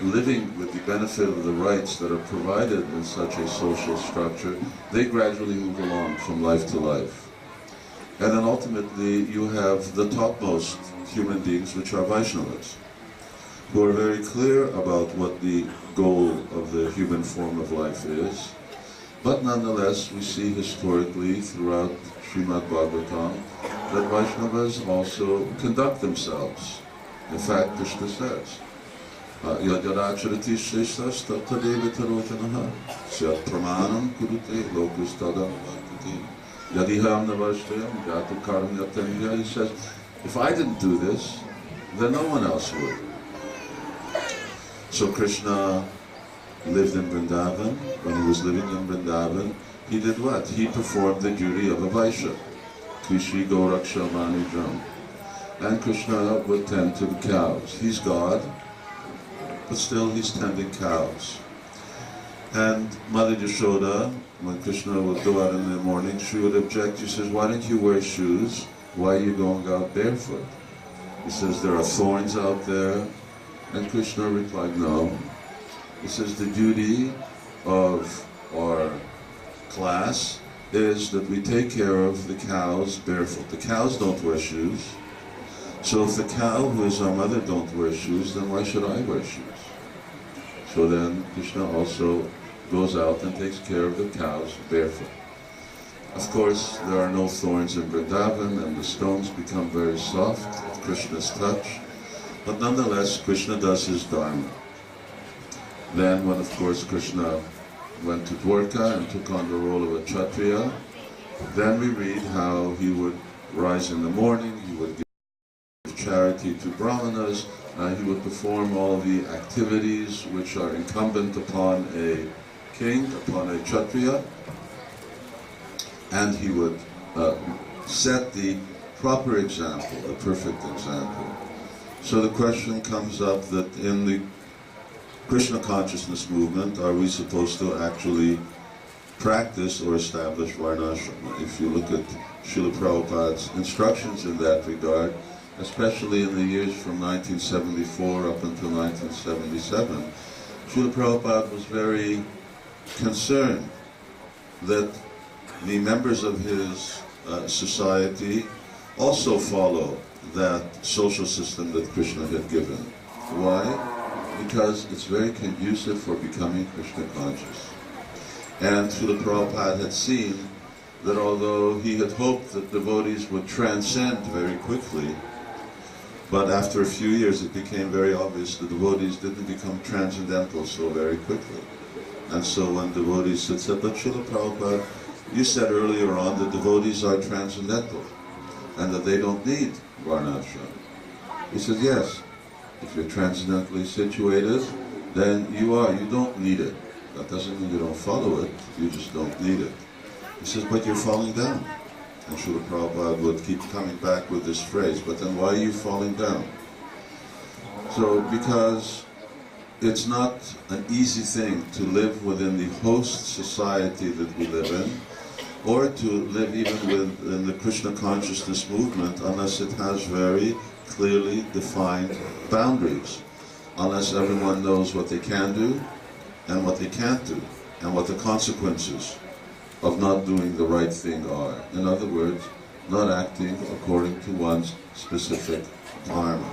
living with the benefit of the rights that are provided in such a social structure, they gradually move along from life to life. And then ultimately you have the topmost human beings, which are Vaishnavas, who are very clear about what the goal of the human form of life is. But nonetheless, we see historically throughout Srimad Bhagavatam that Vaishnavas also conduct themselves. In fact, Krishna says, Yadyaracharati shreshtas tattadeva tarotanaha syat pramanam kurute lokustadam vakati yadiham navashtayam yatu karam yatanya. He says, if I didn't do this, then no one else would. So Krishna lived in Vrindavan. When he was living in Vrindavan, he did what? He performed the duty of a Vaishya. Krishi Goraksha Vanijam. And Krishna would tend to the cows. He's God, but still he's tending cows. And Mother Yashoda, when Krishna would go out in the morning, she would object. She says, why don't you wear shoes? Why are you going out barefoot? He says, there are thorns out there. And Krishna replied, no. He says, the duty of our class is that we take care of the cows barefoot. The cows don't wear shoes. So if the cow, who is our mother, don't wear shoes, then why should I wear shoes? So then Krishna also goes out and takes care of the cows barefoot. Of course, there are no thorns in Vrindavan, and the stones become very soft at Krishna's touch. But nonetheless, Krishna does his dharma. Then when, of course, Krishna went to Dwarka and took on the role of a Kshatriya, then we read how he would rise in the morning, he would give charity to Brahmanas, he would perform all the activities which are incumbent upon a king, upon a Kshatriya, and he would set the proper example, the perfect example. So the question comes up that in the Krishna consciousness movement, are we supposed to actually practice or establish Varnashrama? If you look at Srila Prabhupada's instructions in that regard, especially in the years from 1974 up until 1977, Srila Prabhupada was very concerned that the members of his society also follow that social system that Krishna had given. Why? Because it's very conducive for becoming Krishna conscious. And Srila Prabhupada had seen that although he had hoped that devotees would transcend very quickly, but after a few years it became very obvious the devotees didn't become transcendental so very quickly. And so when devotees said, but Srila Prabhupada, you said earlier on that devotees are transcendental and that they don't need varnashram. He said, yes, if you're transcendentally situated, then you are. You don't need it. That doesn't mean you don't follow it, you just don't need it. He says, but you're falling down. And Srila Prabhupada would keep coming back with this phrase, but then why are you falling down? So, because it's not an easy thing to live within the host society that we live in, or to live even within the Krishna consciousness movement unless it has very clearly defined boundaries, unless everyone knows what they can do and what they can't do, and what the consequences of not doing the right thing are. In other words, not acting according to one's specific dharma.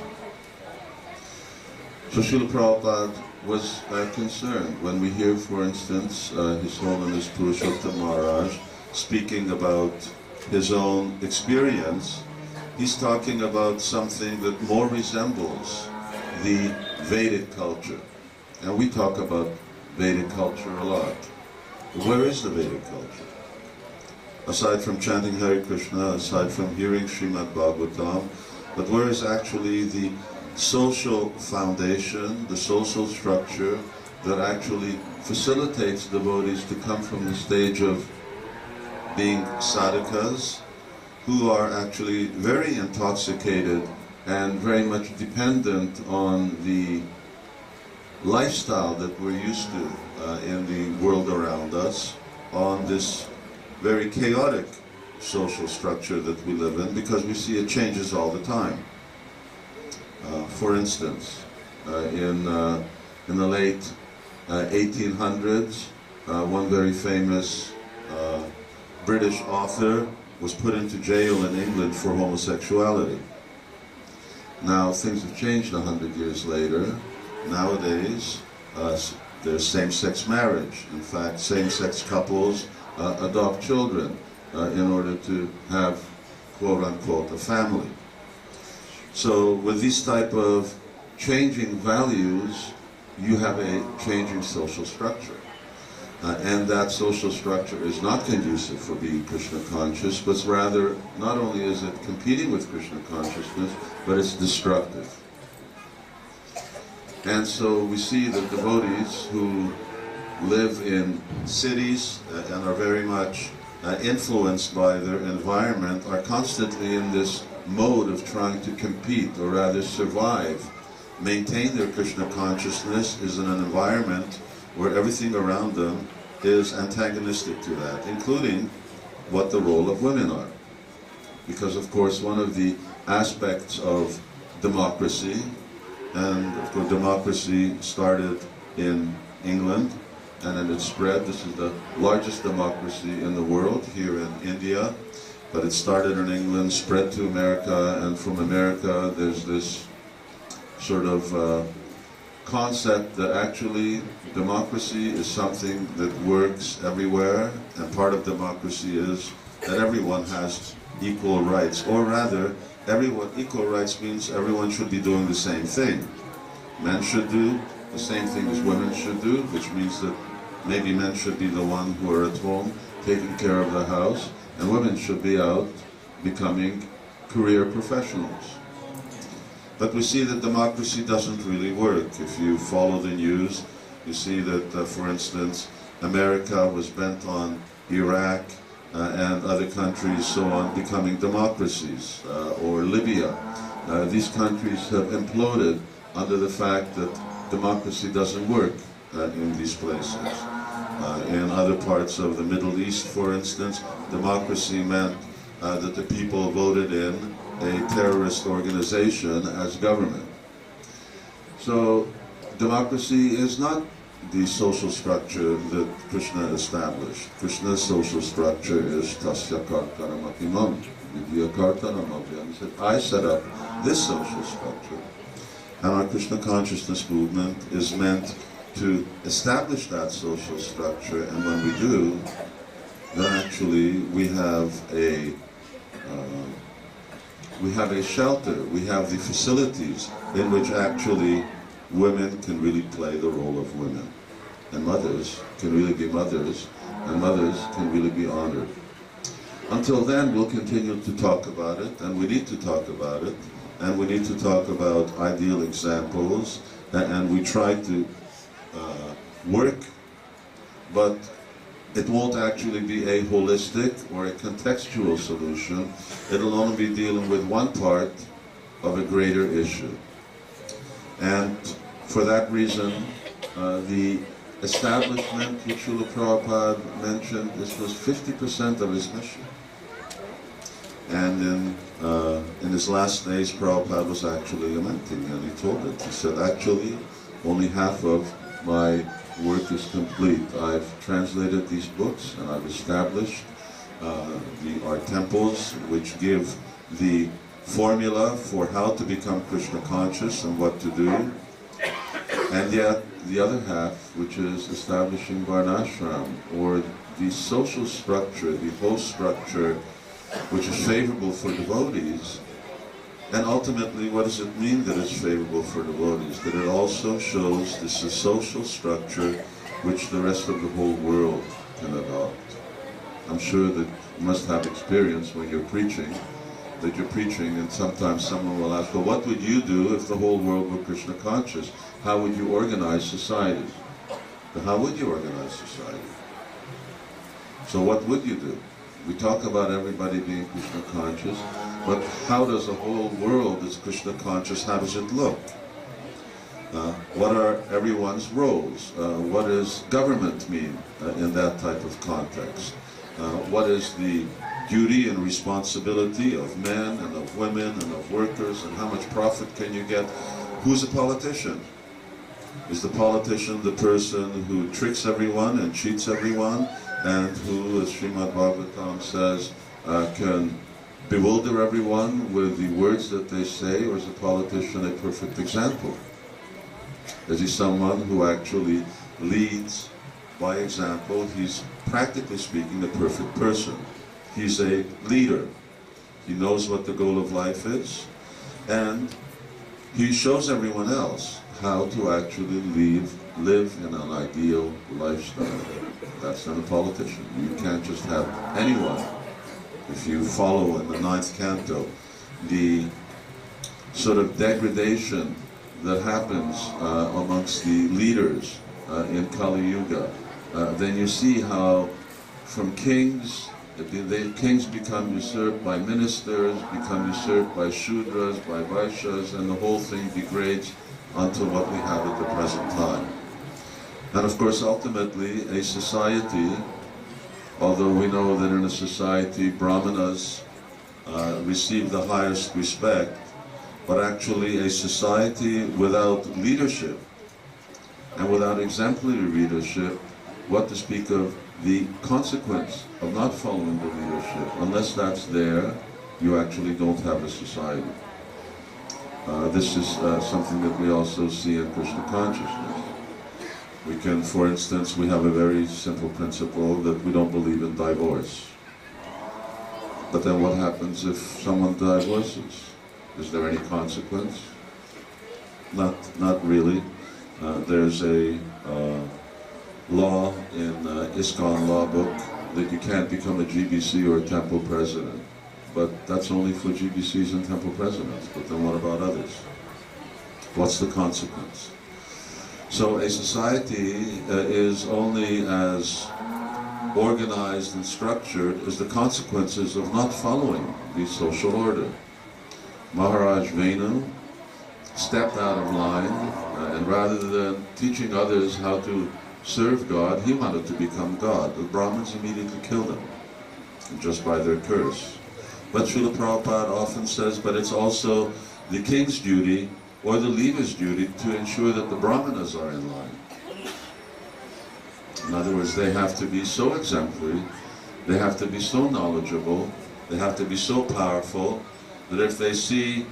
So Srila Prabhupada was concerned when we hear, for instance, His Holiness Purushottam Maharaj speaking about his own experience. He's talking about something that more resembles the Vedic culture. And we talk about Vedic culture a lot. Where is the Vedic culture? Aside from chanting Hare Krishna, aside from hearing Srimad Bhagavatam, but where is actually the social foundation, the social structure that actually facilitates devotees to come from the stage of being sadhakas, who are actually very intoxicated and very much dependent on the lifestyle that we're used to in the world around us, on this very chaotic social structure that we live in, because we see it changes all the time. For instance, in the late 1800s, one very famous British author was put into jail in England for homosexuality. Now things have changed 100 years later. Nowadays, there's same-sex marriage. In fact, same-sex couples adopt children in order to have, quote-unquote, a family. So with these type of changing values, you have a changing social structure. And that social structure is not conducive for being Krishna conscious, but rather, not only is it competing with Krishna consciousness, but it's destructive. And so we see that devotees who live in cities and are very much influenced by their environment are constantly in this mode of trying to compete, or rather survive, maintain their Krishna consciousness is in an environment where everything around them is antagonistic to that, including what the role of women are. Because of course one of the aspects of democracy, and of course democracy started in England and then it spread. This is the largest democracy in the world here in India, but it started in England, spread to America, and from America there's this sort of concept that actually democracy is something that works everywhere, and part of democracy is that everyone has equal rights, or rather, equal rights means everyone should be doing the same thing. Men should do the same thing as women should do, which means that maybe men should be the one who are at home taking care of the house, and women should be out becoming career professionals. But we see that democracy doesn't really work. If you follow the news, you see that, for instance, America was bent on Iraq and other countries, so on, becoming democracies, or Libya. These countries have imploded under the fact that democracy doesn't work in these places. In other parts of the Middle East, for instance, democracy meant that the people voted in a terrorist organization as government. So democracy is not the social structure that Krishna established. Krishna's social structure is tasya kartaramapimam, vidya kartaramapyam. He said, I set up this social structure. And our Krishna consciousness movement is meant to establish that social structure, and when we do, then actually we have a shelter, we have the facilities in which actually women can really play the role of women, and mothers can really be mothers, and mothers can really be honored. Until then, we'll continue to talk about it, and we need to talk about it, and we need to talk about ideal examples, and we try to work, but it won't actually be a holistic or a contextual solution. It'll only be dealing with one part of a greater issue. And for that reason, the establishment, which Srila Prabhupada mentioned, this was 50% of his mission. And in his last days, Prabhupada was actually lamenting, and he told it. He said, actually, only half of my work is complete. I've translated these books, and I've established our temples, which give the formula for how to become Krishna conscious and what to do. And yet, the other half, which is establishing Varnashram, or the social structure, the whole structure, which is favorable for devotees. And ultimately, what does it mean that it's favorable for devotees? That it also shows this is a social structure which the rest of the whole world can adopt. I'm sure that you must have experience when you're preaching, and sometimes someone will ask, well, what would you do if the whole world were Krishna conscious? How would you organize society? But how would you organize society? So what would you do? We talk about everybody being Krishna conscious, but how does the whole world that's Krishna conscious, how does it look? What are everyone's roles? What does government mean in that type of context? What is the duty and responsibility of men and of women and of workers, and how much profit can you get? Who's a politician? Is the politician the person who tricks everyone and cheats everyone, and who, as Srimad Bhagavatam says, can bewilder everyone with the words that they say, or is a politician a perfect example? Is he someone who actually leads by example? He's, practically speaking, a perfect person. He's a leader. He knows what the goal of life is, and he shows everyone else how to actually live in an ideal lifestyle. That's not a politician. You can't just have anyone. If you follow in the 9th canto the sort of degradation that happens amongst the leaders in Kali Yuga, then you see how from kings, the kings become usurped by ministers, become usurped by Shudras, by Vaishyas, and the whole thing degrades until what we have at the present time. And of course, ultimately, a society, although we know that in a society brahmanas receive the highest respect, but actually a society without leadership and without exemplary leadership, what to speak of the consequence of not following the leadership? Unless that's there, you actually don't have a society. This is something that we also see in Krishna consciousness. We can, for instance, we have a very simple principle that we don't believe in divorce. But then what happens if someone divorces? Is there any consequence? Not really. There's a law in ISKCON law book that you can't become a GBC or a temple president. But that's only for GBCs and temple presidents. But then what about others? What's the consequence? So a society is only as organized and structured as the consequences of not following the social order. Maharaj Venu stepped out of line, and rather than teaching others how to serve God, he wanted to become God. The Brahmins immediately killed him, just by their curse. But Srila Prabhupada often says, but it's also the king's duty or the leader's duty to ensure that the brahmanas are in line. In other words, they have to be so exemplary, they have to be so knowledgeable, they have to be so powerful, that if they see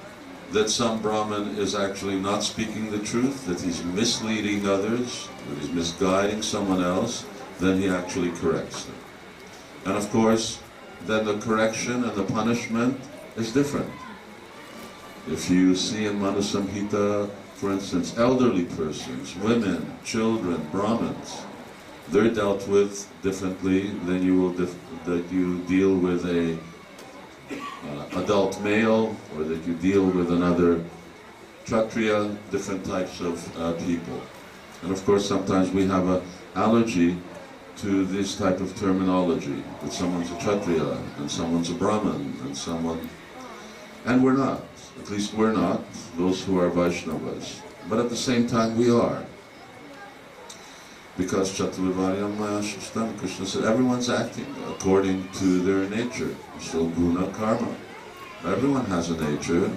that some Brahmin is actually not speaking the truth, that he's misleading others, that he's misguiding someone else, then he actually corrects them. And of course, then the correction and the punishment is different. If you see in Manu Samhita, for instance, elderly persons, women, children, Brahmins, they're dealt with differently than you deal with a adult male, or that you deal with another Kshatriya, different types of people. And of course, sometimes we have an allergy to this type of terminology, that someone's a Kshatriya, and someone's a Brahmin, and we're not. At least we're not, those who are Vaishnavas. But at the same time, we are. Because Chaturvaryam Maya Shishtam, Krishna said, everyone's acting according to their nature. So guna karma. Everyone has a nature.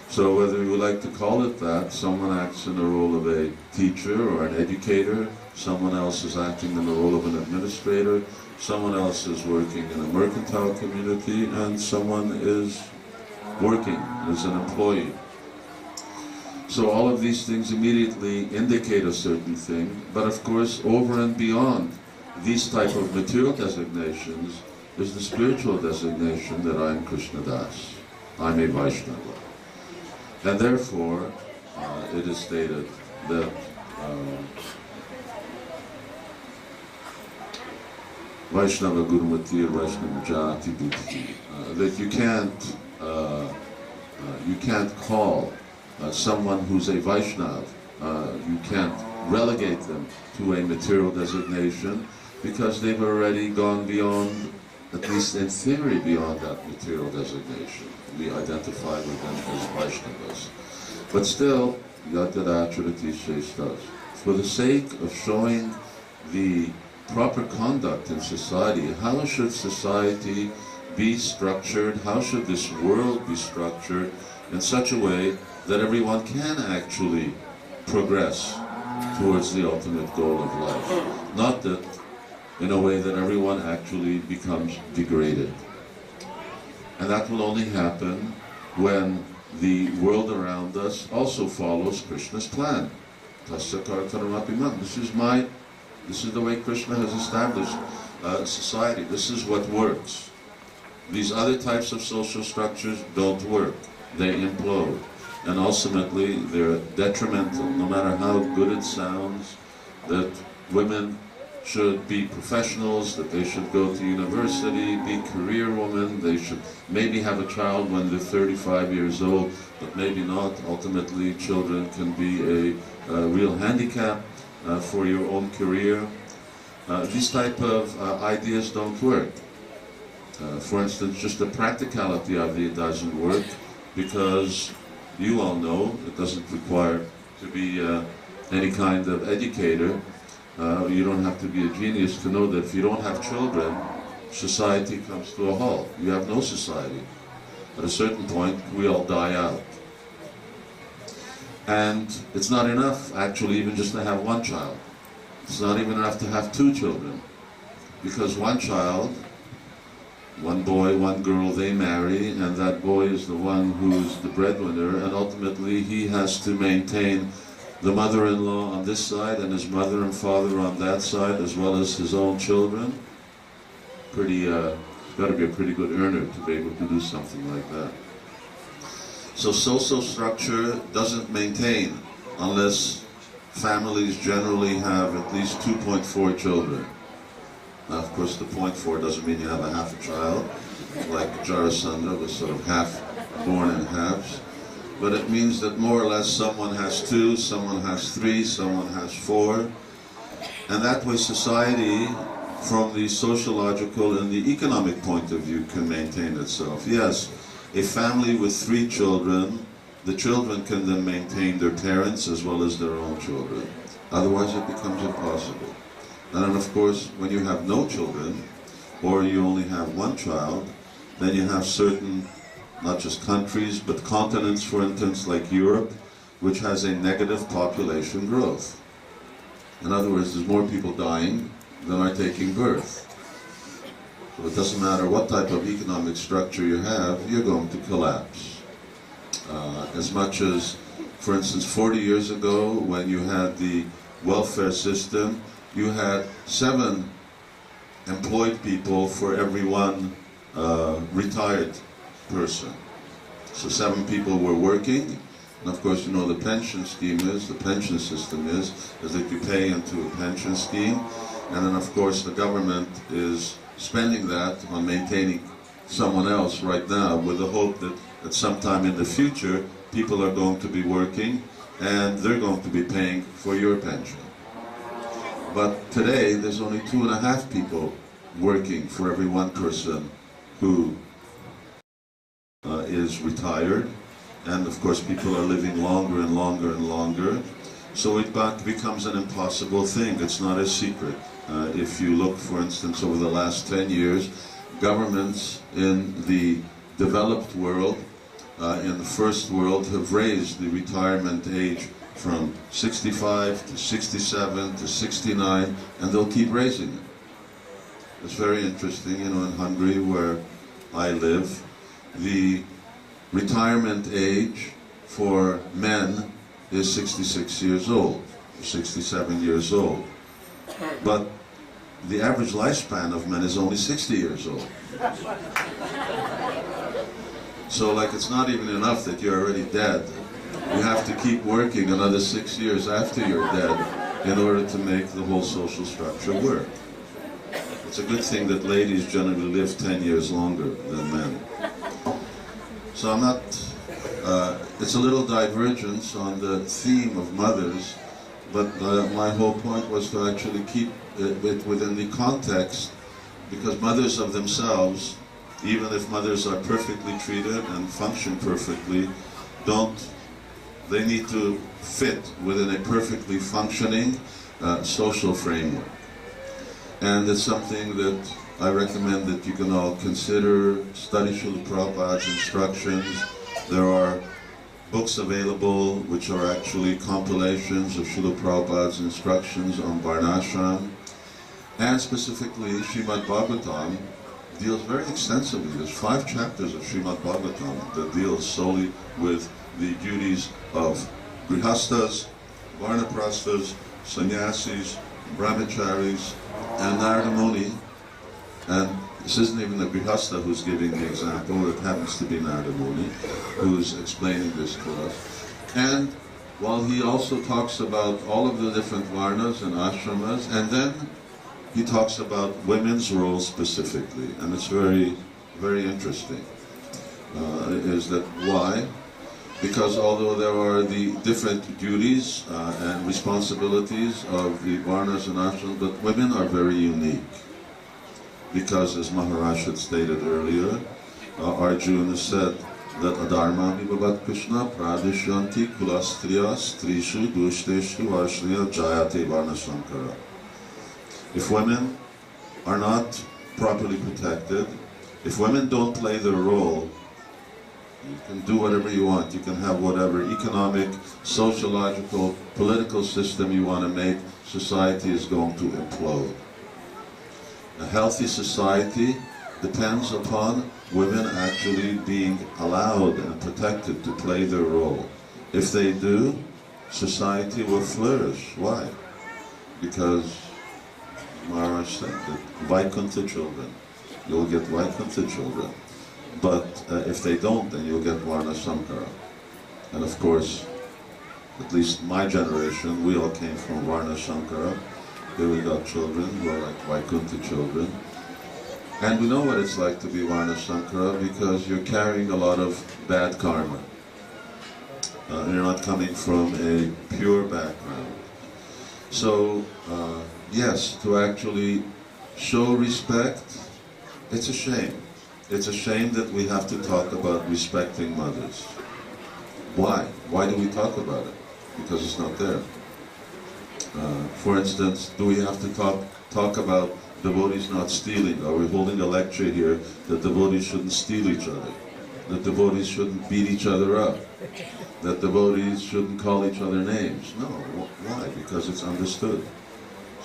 So whether you like to call it that, someone acts in the role of a teacher or an educator, someone else is acting in the role of an administrator, someone else is working in a mercantile community, and someone is working as an employee. So all of these things immediately indicate a certain thing, but of course over and beyond these type of material designations is the spiritual designation that I am Krishna Das. I'm a Vaishnava. And therefore it is stated that Vaishnava Gurumati Vaishnava Jati Buddhi, that you can't call someone who's a Vaishnav, you can't relegate them to a material designation, because they've already gone beyond, at least in theory, beyond that material designation. We identify with them as Vaishnavas. But still, for the sake of showing the proper conduct in society, how should society be structured, how should this world be structured in such a way that everyone can actually progress towards the ultimate goal of life. Not that in a way that everyone actually becomes degraded. And that will only happen when the world around us also follows Krishna's plan. This is the way Krishna has established society. This is what works. These other types of social structures don't work. They implode. And ultimately, they're detrimental, no matter how good it sounds, that women should be professionals, that they should go to university, be career women, they should maybe have a child when they're 35 years old, but maybe not. Ultimately, children can be a real handicap for your own career. These type of ideas don't work. For instance, just the practicality of it doesn't work, because you all know it doesn't require to be any kind of educator. You don't have to be a genius to know that if you don't have children, society comes to a halt. You have no society. At a certain point, we all die out. And it's not enough, actually, even just to have one child. It's not even enough to have two children. Because one child, one boy, one girl, they marry, and that boy is the one who's the breadwinner, and ultimately he has to maintain the mother-in-law on this side and his mother and father on that side, as well as his own children. Got to be a pretty good earner to be able to do something like that. So social structure doesn't maintain unless families generally have at least 2.4 children. Now, of course, the 0.4 doesn't mean you have a half a child, like Jarasandha was sort of half born in halves. But it means that more or less someone has 2, someone has 3, someone has 4. And that way society, from the sociological and the economic point of view, can maintain itself. Yes, a family with 3 children, the children can then maintain their parents as well as their own children. Otherwise it becomes impossible. And then of course, when you have no children, or you only have one child, then you have certain, not just countries, but continents, for instance, like Europe, which has a negative population growth. In other words, there's more people dying than are taking birth. So it doesn't matter what type of economic structure you have, you're going to collapse. As much as, for instance, 40 years ago, when you had the welfare system, you had 7 employed people for every 1 retired person. So 7 people were working, and of course, you know, the pension scheme is, the pension system is that you pay into a pension scheme, and then of course the government is spending that on maintaining someone else right now, with the hope that at some time in the future people are going to be working and they're going to be paying for your pension. But today there's only 2.5 people working for every 1 person who is retired, and of course people are living longer and longer and longer, so it becomes an impossible thing. It's not a secret. If you look, for instance, over the last 10 years, governments in the developed world, in the first world, have raised the retirement age from 65 to 67 to 69, and they'll keep raising it. It's very interesting, you know, in Hungary, where I live, the retirement age for men is 66 years old, 67 years old. But the average lifespan of men is only 60 years old. So, like, it's not even enough that you're already dead. You have to keep working another 6 years after you're dead in order to make the whole social structure work. It's a good thing that ladies generally live 10 years longer than men. So I'm not, it's a little divergence on the theme of mothers, but my whole point was to actually keep it within the context, because mothers of themselves, even if mothers are perfectly treated and function perfectly, they need to fit within a perfectly functioning social framework. And it's something that I recommend that you can all consider. Study Srila Prabhupada's instructions. There are books available which are actually compilations of Srila Prabhupada's instructions on Varnashram. And specifically, Srimad Bhagavatam deals very extensively. There's 5 chapters of Srimad Bhagavatam that deals solely with the duties of Grihastas, Varnaprasthas, Sannyasis, Brahmacharis, and Narada Muni. And this isn't even the Grihasta who's giving the example, it happens to be Narada Muni who's explaining this to us. And while he also talks about all of the different varnas and ashramas, and then he talks about women's role specifically, and it's very, very interesting. Is that why? Because although there are the different duties and responsibilities of the varnas and ashrams, but women are very unique. Because, as Maharaj had stated earlier, Arjuna said that Adharmami Bhavat Krishna Pradishyanti Kulastriya Strishu Dushteshu Varshniya Jayate Varna Sankara. If women are not properly protected, if women don't play their role, you can do whatever you want, you can have whatever economic, sociological, political system you want to make, society is going to implode. A healthy society depends upon women actually being allowed and protected to play their role. If they do, society will flourish. Why? Because Maharaj said that Vaikuntha children, you'll get Vaikuntha children. But if they don't, then you'll get Varna Sankara. And of course, at least my generation, we all came from Varna Sankara. Here we got children who are like Vaikuntha children. And we know what it's like to be Varna Sankara because you're carrying a lot of bad karma. You're not coming from a pure background. So, yes, to actually show respect, it's a shame. It's a shame that we have to talk about respecting mothers. Why? Why do we talk about it? Because it's not there. For instance, do we have to talk about devotees not stealing? Are we holding a lecture here that devotees shouldn't steal each other? That devotees shouldn't beat each other up? That devotees shouldn't call each other names? No. Why? Because it's understood.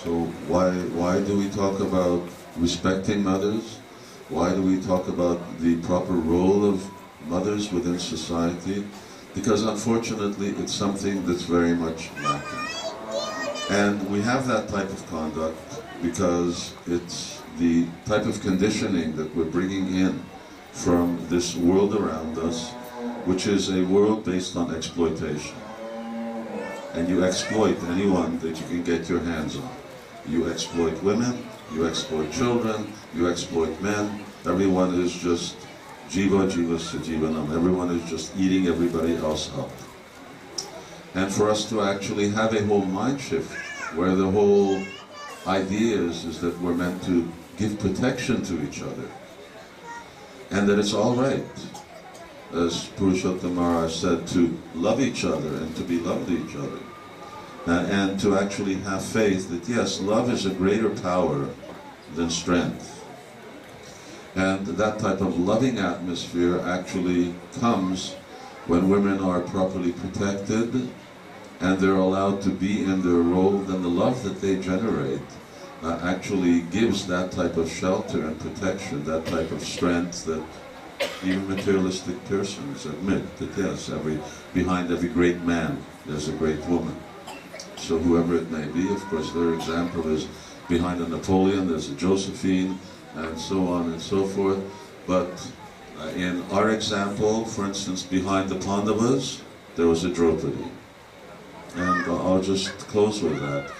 So why do we talk about respecting mothers? Why do we talk about the proper role of mothers within society? Because unfortunately it's something that's very much lacking. And we have that type of conduct because it's the type of conditioning that we're bringing in from this world around us, which is a world based on exploitation. And you exploit anyone that you can get your hands on. You exploit women, you exploit children, you exploit men. Everyone is just jiva sajivanam. Everyone is just eating everybody else up. And for us to actually have a whole mind shift, where the whole idea is that we're meant to give protection to each other, and that it's all right, as Purushottam Maharaj said, to love each other and to be loved each other, and to actually have faith that yes, love is a greater power than strength. And that type of loving atmosphere actually comes when women are properly protected and they're allowed to be in their role. Then the love that they generate actually gives that type of shelter and protection, that type of strength that even materialistic persons admit that yes, behind every great man there's a great woman. So whoever it may be, of course their example is behind a Napoleon there's a Josephine, and so on and so forth. But in our example, for instance, behind the Pandavas, there was a Draupadi. And I'll just close with that,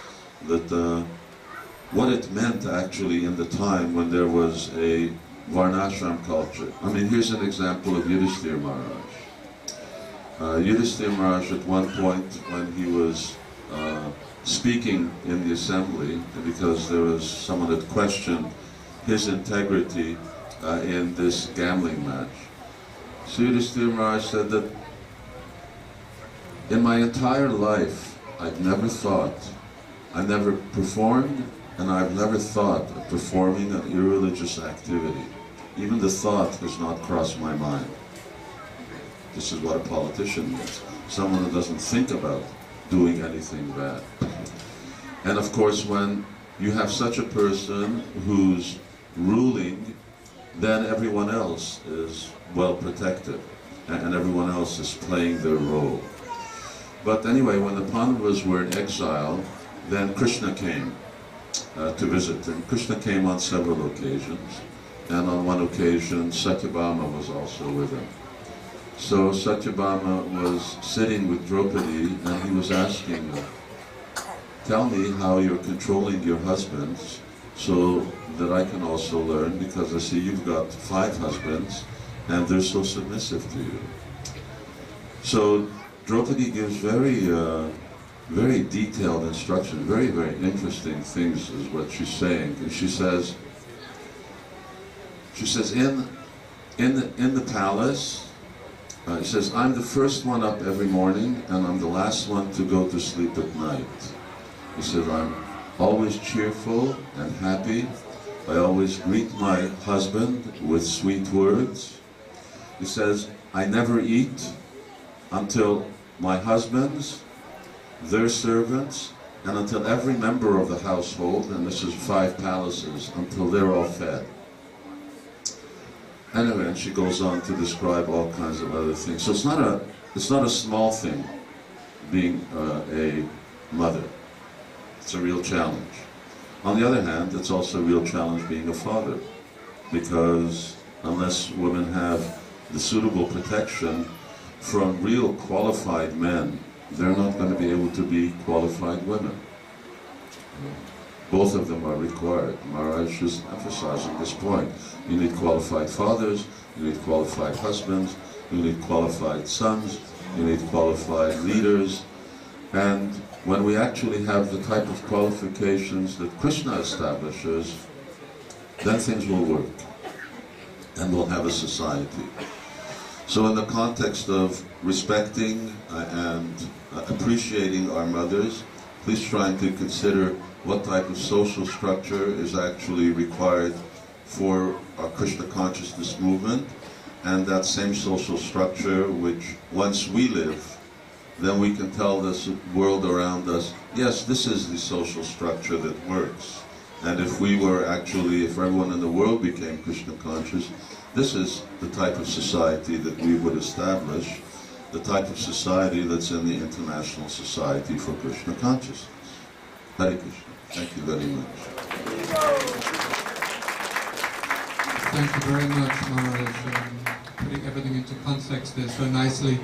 what it meant actually in the time when there was a Varnashram culture. I mean, here's an example of Yudhishthira Maharaj. Yudhishthira Maharaj at one point when he was speaking in the assembly, because there was someone that questioned his integrity in this gambling match. So Yudhishthira Maharaj said that in my entire life I've never thought, I never performed, and I've never thought of performing an irreligious activity. Even the thought has not crossed my mind. This is what a politician is. Someone who doesn't think about doing anything bad. And of course when you have such a person who's ruling, then everyone else is well protected and everyone else is playing their role. But anyway, when the Pandavas were in exile, then Krishna came to visit them. Krishna came on several occasions, and on one occasion Satyabhama was also with him. So Satyabhama was sitting with Draupadi and he was asking her, tell me how you're controlling your husbands so that I can also learn, because I see you've got 5 husbands and they're so submissive to you. So Draupadi gives very detailed instruction, very interesting things is what she's saying. And she says in the palace, he says, I'm the first one up every morning and I'm the last one to go to sleep at night. He says, I'm always cheerful and happy. I always greet my husband with sweet words. He says, I never eat until my husbands, their servants, and until every member of the household, and this is 5 palaces, until they're all fed. Anyway, and she goes on to describe all kinds of other things. So it's not a small thing being a mother. It's a real challenge. On the other hand, it's also a real challenge being a father, because unless women have the suitable protection from real qualified men, they're not going to be able to be qualified women. Both of them are required. Maharaj is emphasizing this point. You need qualified fathers, you need qualified husbands, you need qualified sons, you need qualified leaders. And when we actually have the type of qualifications that Krishna establishes, then things will work and we'll have a society. So in the context of respecting and appreciating our mothers, please try to consider what type of social structure is actually required for our Krishna consciousness movement, and that same social structure which once we live then we can tell this world around us, yes, this is the social structure that works. And if we were actually, if everyone in the world became Krishna conscious, this is the type of society that we would establish, the type of society that's in the International Society for Krishna Consciousness. Hare Krishna. Thank you very much. Thank you very much, Maharaj, putting everything into context there so nicely.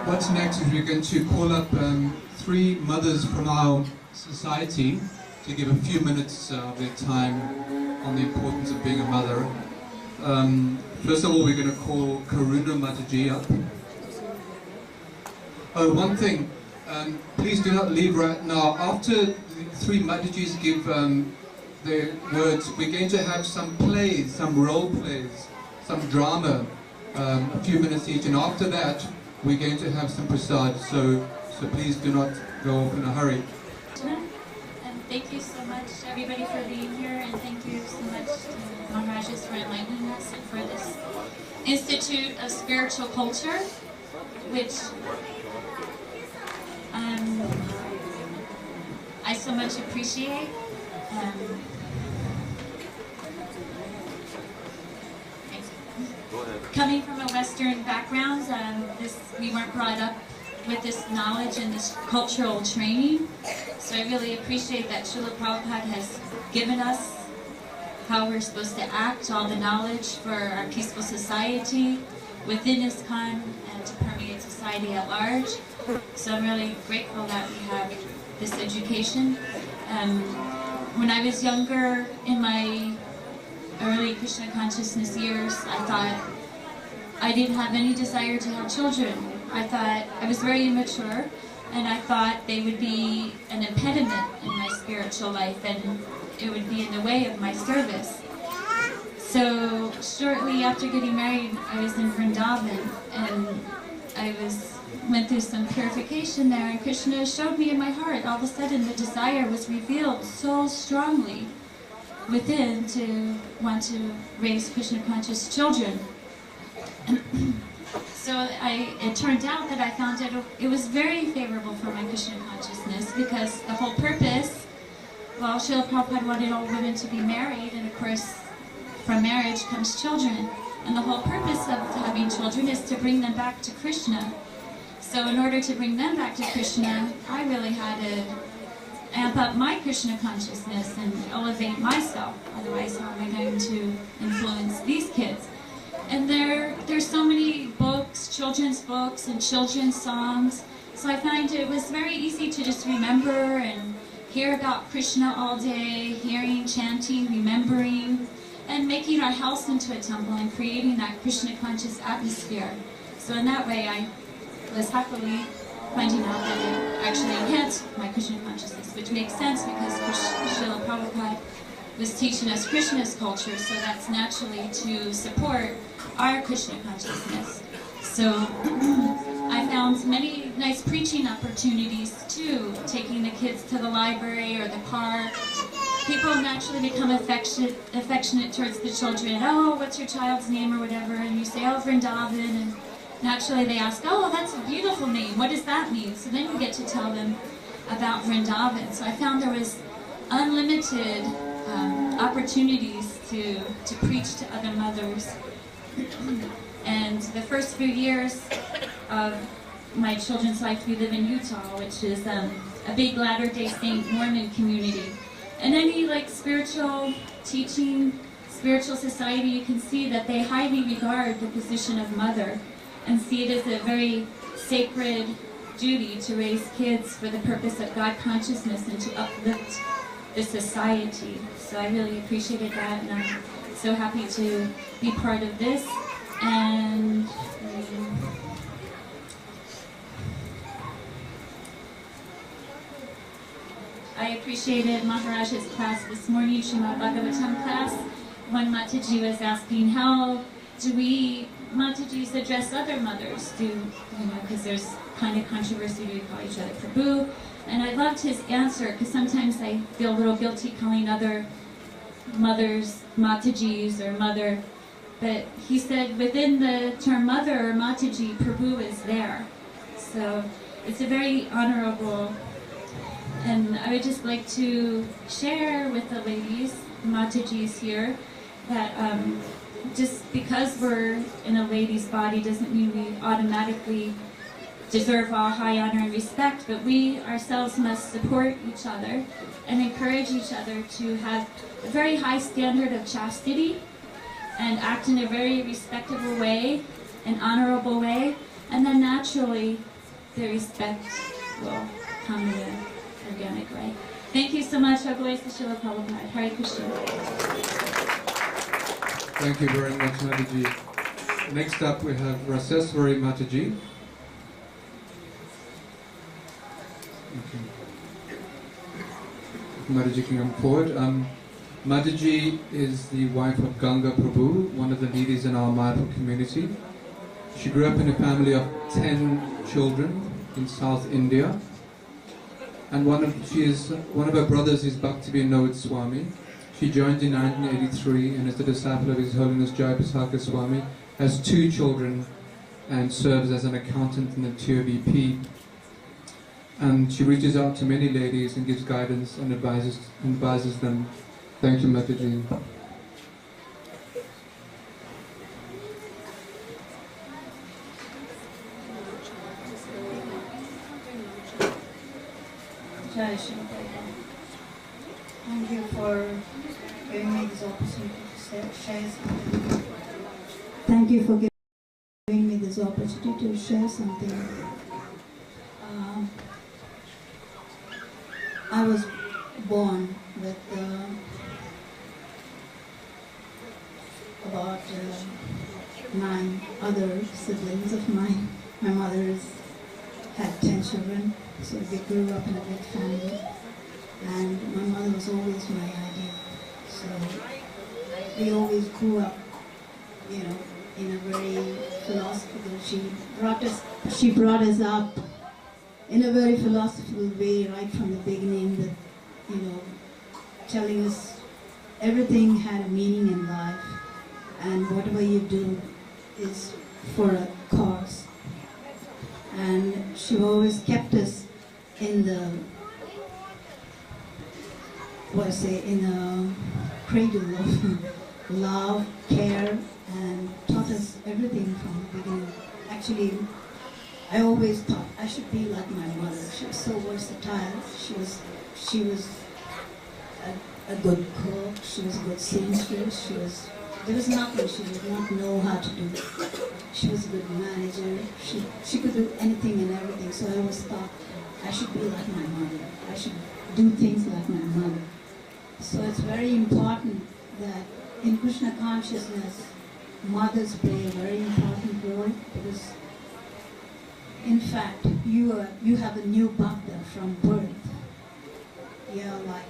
What's next is we're going to call up 3 mothers from our society to give a few minutes of their time on the importance of being a mother. First of all, we're going to call Karuna Mataji up. Oh, one thing, please do not leave right now. After the 3 Matajis give their words, we're going to have some plays, some role plays, some drama, a few minutes each, and after that we're going to have some prasad, so please do not go off in a hurry. And thank you so much everybody for being here, and thank you so much to Maharajas for enlightening us and for this Institute of Spiritual Culture, which I so much appreciate. Coming from a Western background, we weren't brought up with this knowledge and this cultural training, so I really appreciate that Srila Prabhupada has given us how we're supposed to act, all the knowledge for our peaceful society within ISKCON and to permeate society at large. So I'm really grateful that we have this education. When I was younger, in my early Krishna consciousness years, I thought I didn't have any desire to have children. I thought I was very immature, and I thought they would be an impediment in my spiritual life, and it would be in the way of my service. So shortly after getting married, I was in Vrindavan, and I went through some purification there, and Krishna showed me in my heart, all of a sudden the desire was revealed so strongly within to want to raise Krishna conscious children. So it turned out that I found it was very favorable for my Krishna consciousness, because the whole purpose, well, Srila Prabhupada wanted all women to be married, and of course from marriage comes children, and the whole purpose of having children is to bring them back to Krishna. So in order to bring them back to Krishna, I really had to amp up my Krishna consciousness and elevate myself, otherwise how am I going to influence these kids? And there's so many books, children's books and children's songs, so I find it was very easy to just remember and hear about Krishna all day, hearing, chanting, remembering, and making our house into a temple and creating that Krishna conscious atmosphere. So in that way I was happily finding out that it actually enhanced my Krishna consciousness, which makes sense because Srila Prabhupada was teaching us Krishna's culture, so that's naturally to support our Krishna consciousness. So I found many nice preaching opportunities too, taking the kids to the library or the park. People naturally become affectionate towards the children. Oh, what's your child's name or whatever? And you say, oh, Vrindavan. And naturally they ask, oh, that's a beautiful name. What does that mean? So then you get to tell them about Vrindavan. So I found there was unlimited opportunities to preach to other mothers. And the first few years of my children's life, we live in Utah, which is a big Latter-day Saint Mormon community. And any spiritual teaching, spiritual society, you can see that they highly regard the position of mother and see it as a very sacred duty to raise kids for the purpose of God consciousness and to uplift the society. So I really appreciated that, and I'm so happy to be part of this. And I appreciated Maharaj's class this morning, Srimad Bhagavatam class, when Mataji was asking, how do we Matajis address other mothers? Because there's kind of controversy, do we call each other Prabhu? And I loved his answer, because sometimes I feel a little guilty calling other mothers Matajis or mother. But he said within the term mother or Mataji, Prabhu is there. So it's a very honorable, and I would just like to share with the ladies, Matajis here, that just because we're in a lady's body doesn't mean we automatically deserve all high honor and respect, but we ourselves must support each other and encourage each other to have a very high standard of chastity and act in a very respectable way, an honorable way, and then naturally the respect will come in an organic way. Thank you so much. All glories to Srila Prabhupada. Hare Krishna. Thank you very much, Mataji. Next up we have Raseswari Mataji. Mataji can come forward. Mataji is the wife of Ganga Prabhu, one of the leaders in our Mayapur community. She grew up in a family of 10 children in South India. And one of her brothers is Bhaktivinoda Swami. She joined in 1983 and is the disciple of His Holiness Jayapataka Swami, has 2 children and serves as an accountant in the TOBP. And she reaches out to many ladies and gives guidance and advises them. Thank you, Mataji. Jai Shri Prabhupada. Thank you for giving me this opportunity to share something. Thank you for giving me this opportunity to share something. I was born with about 9 other siblings of mine. My mother had 10 children, so we grew up in a big family. And my mother was always my ideal. So we always grew up, you know, in a very philosophical. She brought us up in a very philosophical way right from the beginning, that, you know, telling us everything had a meaning in life, and whatever you do is for a cause. And she always kept us in the, in a cradle of love, care, and taught us everything from the beginning. Actually, I always thought I should be like my mother. She was so versatile. She was a good cook. She was a good seamstress. There was nothing she did not know how to do. She was a good manager. She could do anything and everything. So I always thought I should be like my mother. I should do things like my mother. So it's very important that in Krishna consciousness, mothers play a very important role, because in fact, you have a new bhakta from birth. You're like,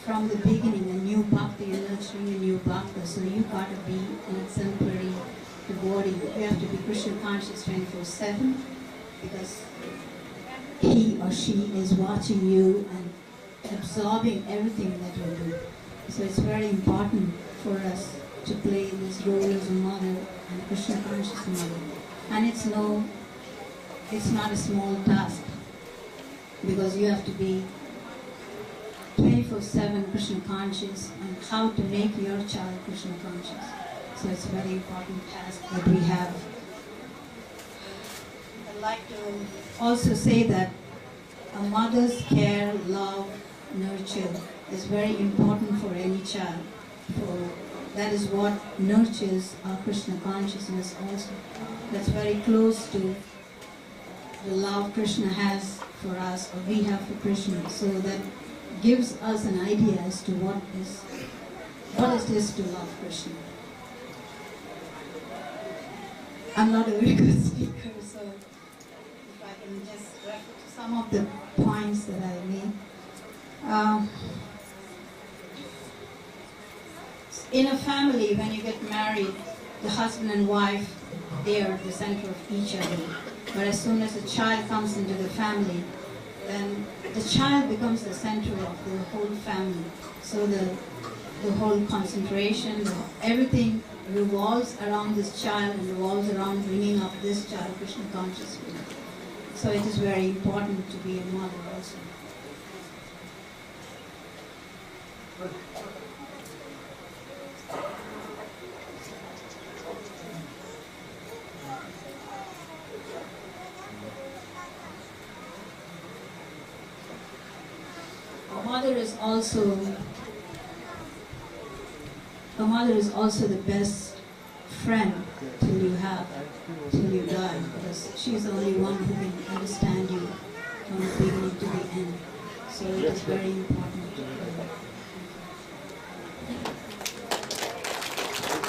from the beginning, a new bhakta, you're nurturing a new bhakta, so you gotta be an exemplary devotee. You have to be Krishna conscious 24/7, because he or she is watching you and absorbing everything that you do. So it's very important for us to play this role as a mother and Krishna conscious mother. And it's not a small task, because you have to be 24/7 Krishna conscious, and how to make your child Krishna conscious. So it's a very important task that we have. I'd like to also say that a mother's care, love, nurture is very important for any child. That is what nurtures our Krishna consciousness also. That's very close to the love Krishna has for us, or we have for Krishna. So that gives us an idea as to what it is to love Krishna. I'm not a very good speaker, so if I can just refer to some of the points that I made. In a family, when you get married, the husband and wife, they are the center of each other. But as soon as a child comes into the family, then the child becomes the center of the whole family. So the whole concentration, everything revolves around this child and revolves around bringing up this child Krishna consciously. So it is very important to be a mother also. A mother is also the best friend till you die, because she's the only one who can understand you from the beginning to the end. So it is very important.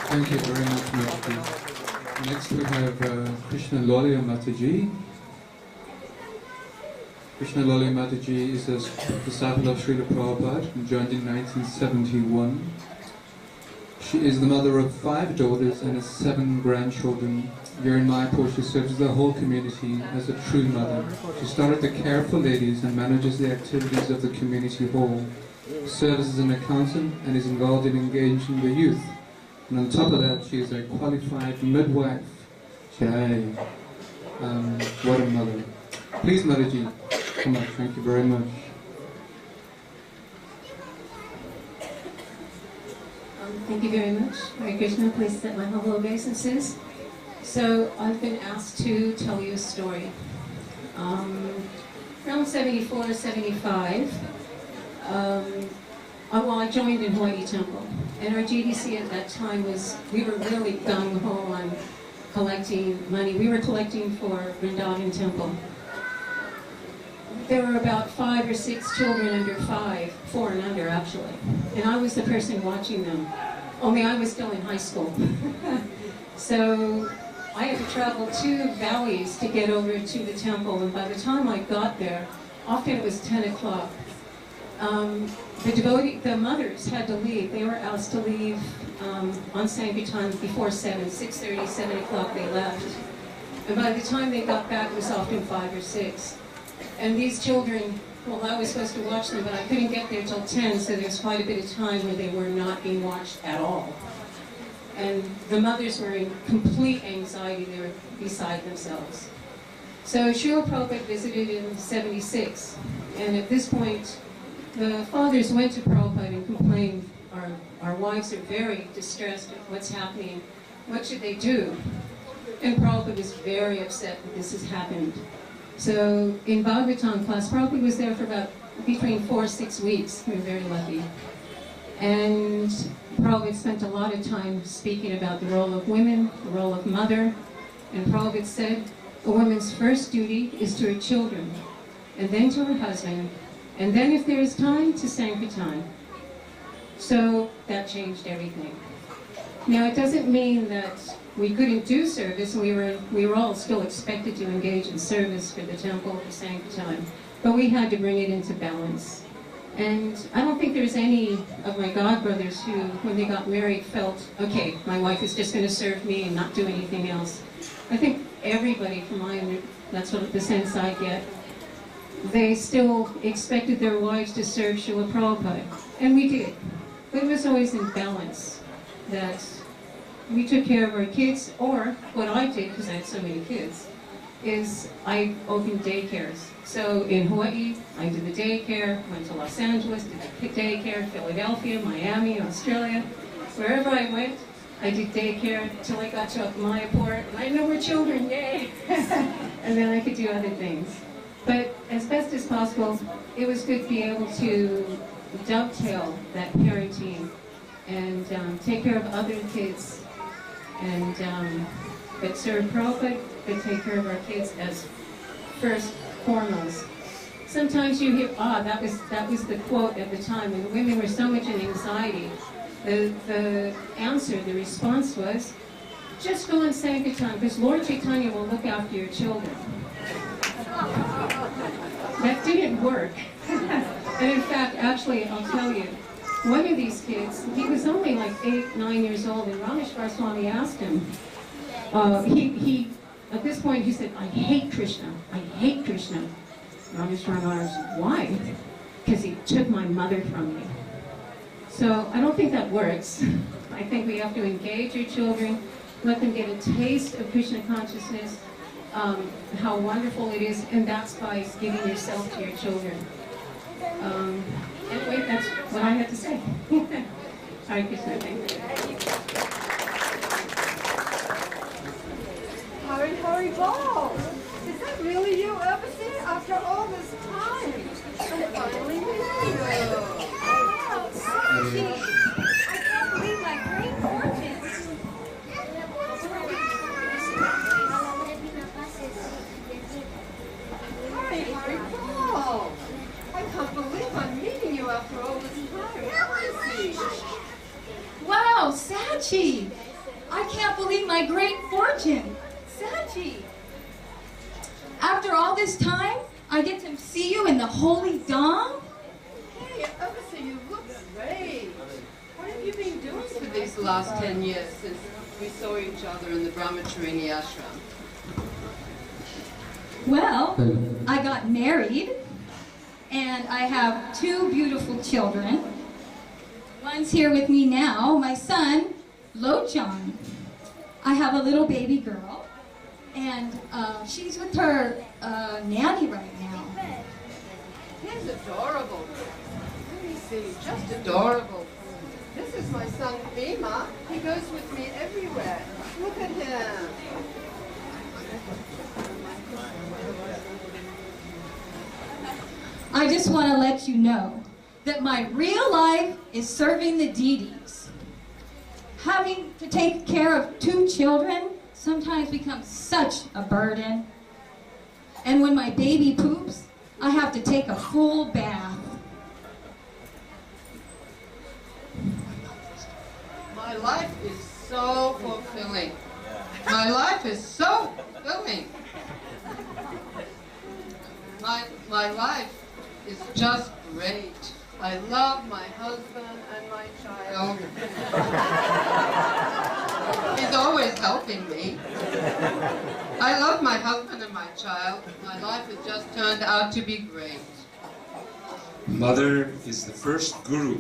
Thank you very much, Mataji. Next we have Krishna Lolaya Mataji. Krishna Lolaya Mataji is a disciple of Srila Prabhupada and joined in 1971. She is the mother of 5 daughters and has 7 grandchildren. Here in Mayapur, she serves the whole community as a true mother. She started to care for ladies and manages the activities of the community hall, serves as an accountant and is involved in engaging the youth. And on top of that, she is a qualified midwife. Jai. What a mother. Please, Mataji, come on. Thank you very much. Thank you very much. Hare Krishna, please accept my humble obeisances. So I've been asked to tell you a story. Around 74, 75, I joined in Hawaii Temple. And our GDC at that time was, we were really gung-ho on collecting money. We were collecting for Vrindavan Temple. There were about 5 or 6 children under 5, 4 and under actually. And I was the person watching them. Only I was still in high school. So I had to travel 2 valleys to get over to the temple, and by the time I got there, often it was 10 o'clock. The mothers had to leave. They were asked to leave on Sankirtan before 7, 6:30, 7 o'clock they left. And by the time they got back, it was often 5 or 6. And these children, well, I was supposed to watch them, but I couldn't get there till 10, so there was quite a bit of time where they were not being watched at all. And the mothers were in complete anxiety. They were beside themselves. So Srila Prabhupada visited in 76, and at this point, the fathers went to Prabhupada and complained, our wives are very distressed at what's happening. What should they do? And Prabhupada was very upset that this has happened. So in Bhagavatam class, Prabhupada was there for about between 4 or 6 weeks. We were very lucky. And Prabhupada spent a lot of time speaking about the role of women, the role of mother. And Prabhupada said, a woman's first duty is to her children, and then to her husband, and then if there is time, to Sankirtan. So that changed everything. Now it doesn't mean that we couldn't do service. We were all still expected to engage in service for the temple, for Sankirtan, but we had to bring it into balance. And I don't think there's any of my godbrothers who, when they got married, felt, okay, my wife is just going to serve me and not do anything else. I think everybody, from that's what the sense I get, they still expected their wives to serve Srila Prabhupada. And we did. But it was always in balance, that we took care of our kids, or what I did, because I had so many kids, is I opened daycares. So in Hawaii, I did the daycare, went to Los Angeles, did the daycare, Philadelphia, Miami, Australia. Wherever I went, I did daycare until I got to Mayapur, and I had no more children, yay! And then I could do other things. But as best as possible, it was good to be able to dovetail that parenting and take care of other kids, and but serve Prabhupada, but take care of our kids as first foremost. Sometimes you hear, that was the quote at the time, when women were so much in anxiety. The answer, the response was, just go on Sankirtan, because Lord Chaitanya will look after your children. That didn't work. And in fact, actually, I'll tell you, one of these kids, he was only like 8, 9 years old, and Rameshwar Swami asked him, at this point he said, I hate Krishna, I hate Krishna. Rameshwar asked, why? Because he took my mother from me. So I don't think that works. I think we have to engage our children, let them get a taste of Krishna consciousness, how wonderful it is, and that's by giving yourself to your children. Anyway, that's what I had to say. Hare Krishna, thank you. Hari Bol! Is that really you, Everson? After all this time? I'm finally meeting you. Oh, Sachi! I can't believe my great fortune. Hari Bol! I can't believe I'm meeting you after all this time. Where is he? Wow, Sachi! I can't believe my great fortune. Sachi! After all this time, I get to see you in the Holy Dom? Hey, Everson, you look great. What have you been doing for these last 10 years since we saw each other in the Brahmacharini ashram? Well, I got married, and I have 2 beautiful children. One's here with me now, my son, Lochan. I have a little baby girl, and she's with her nanny right now. He's adorable. Let me see, just adorable. This is my son, Bhima. He goes with me everywhere. Look at him. I just want to let you know that my real life is serving the deities. Having to take care of 2 children sometimes becomes such a burden. And when my baby poops, I have to take a full bath. My life is so fulfilling. My life is so fulfilling. My life is just great. I love my husband and my child. He's always helping me. I love my husband and my child. My life has just turned out to be great. Mother is the first guru.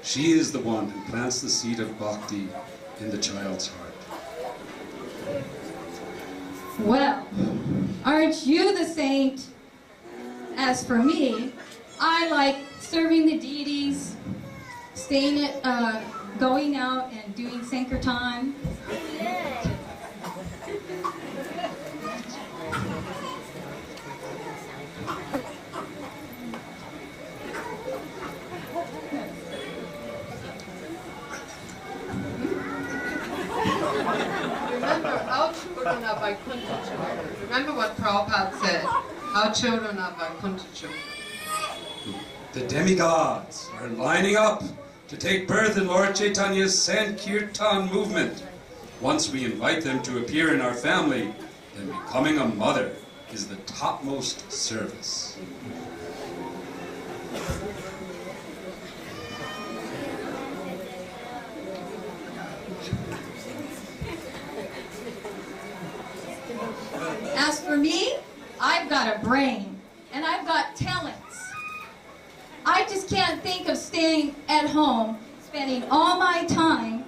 She is the one who plants the seed of bhakti in the child's heart. Well, aren't you the saint? As for me, I like serving the deities, staying at, going out and doing Sankirtan. Remember, our children are Vaikuntha children. Remember what Prabhupada said. Our children are Vaikuntha children. The demigods are lining up to take birth in Lord Chaitanya's Sankirtan movement. Once we invite them to appear in our family, then becoming a mother is the topmost service. As for me, I've got a brain, and I've got talents. I just can't think of staying at home, spending all my time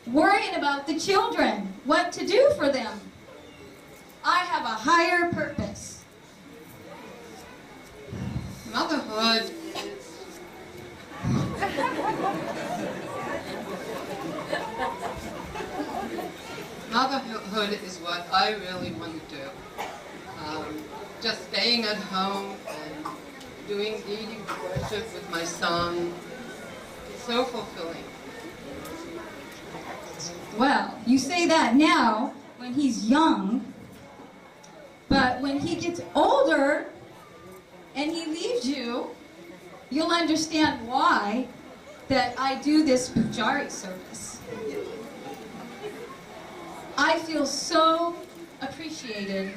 worrying about the children, what to do for them. I have a higher purpose. Motherhood Motherhood is what I really want to do. Just staying at home and doing deity worship with my son. It's so fulfilling. Well, you say that now when he's young, but when he gets older and he leaves you, you'll understand why that I do this pujari service. I feel so appreciated.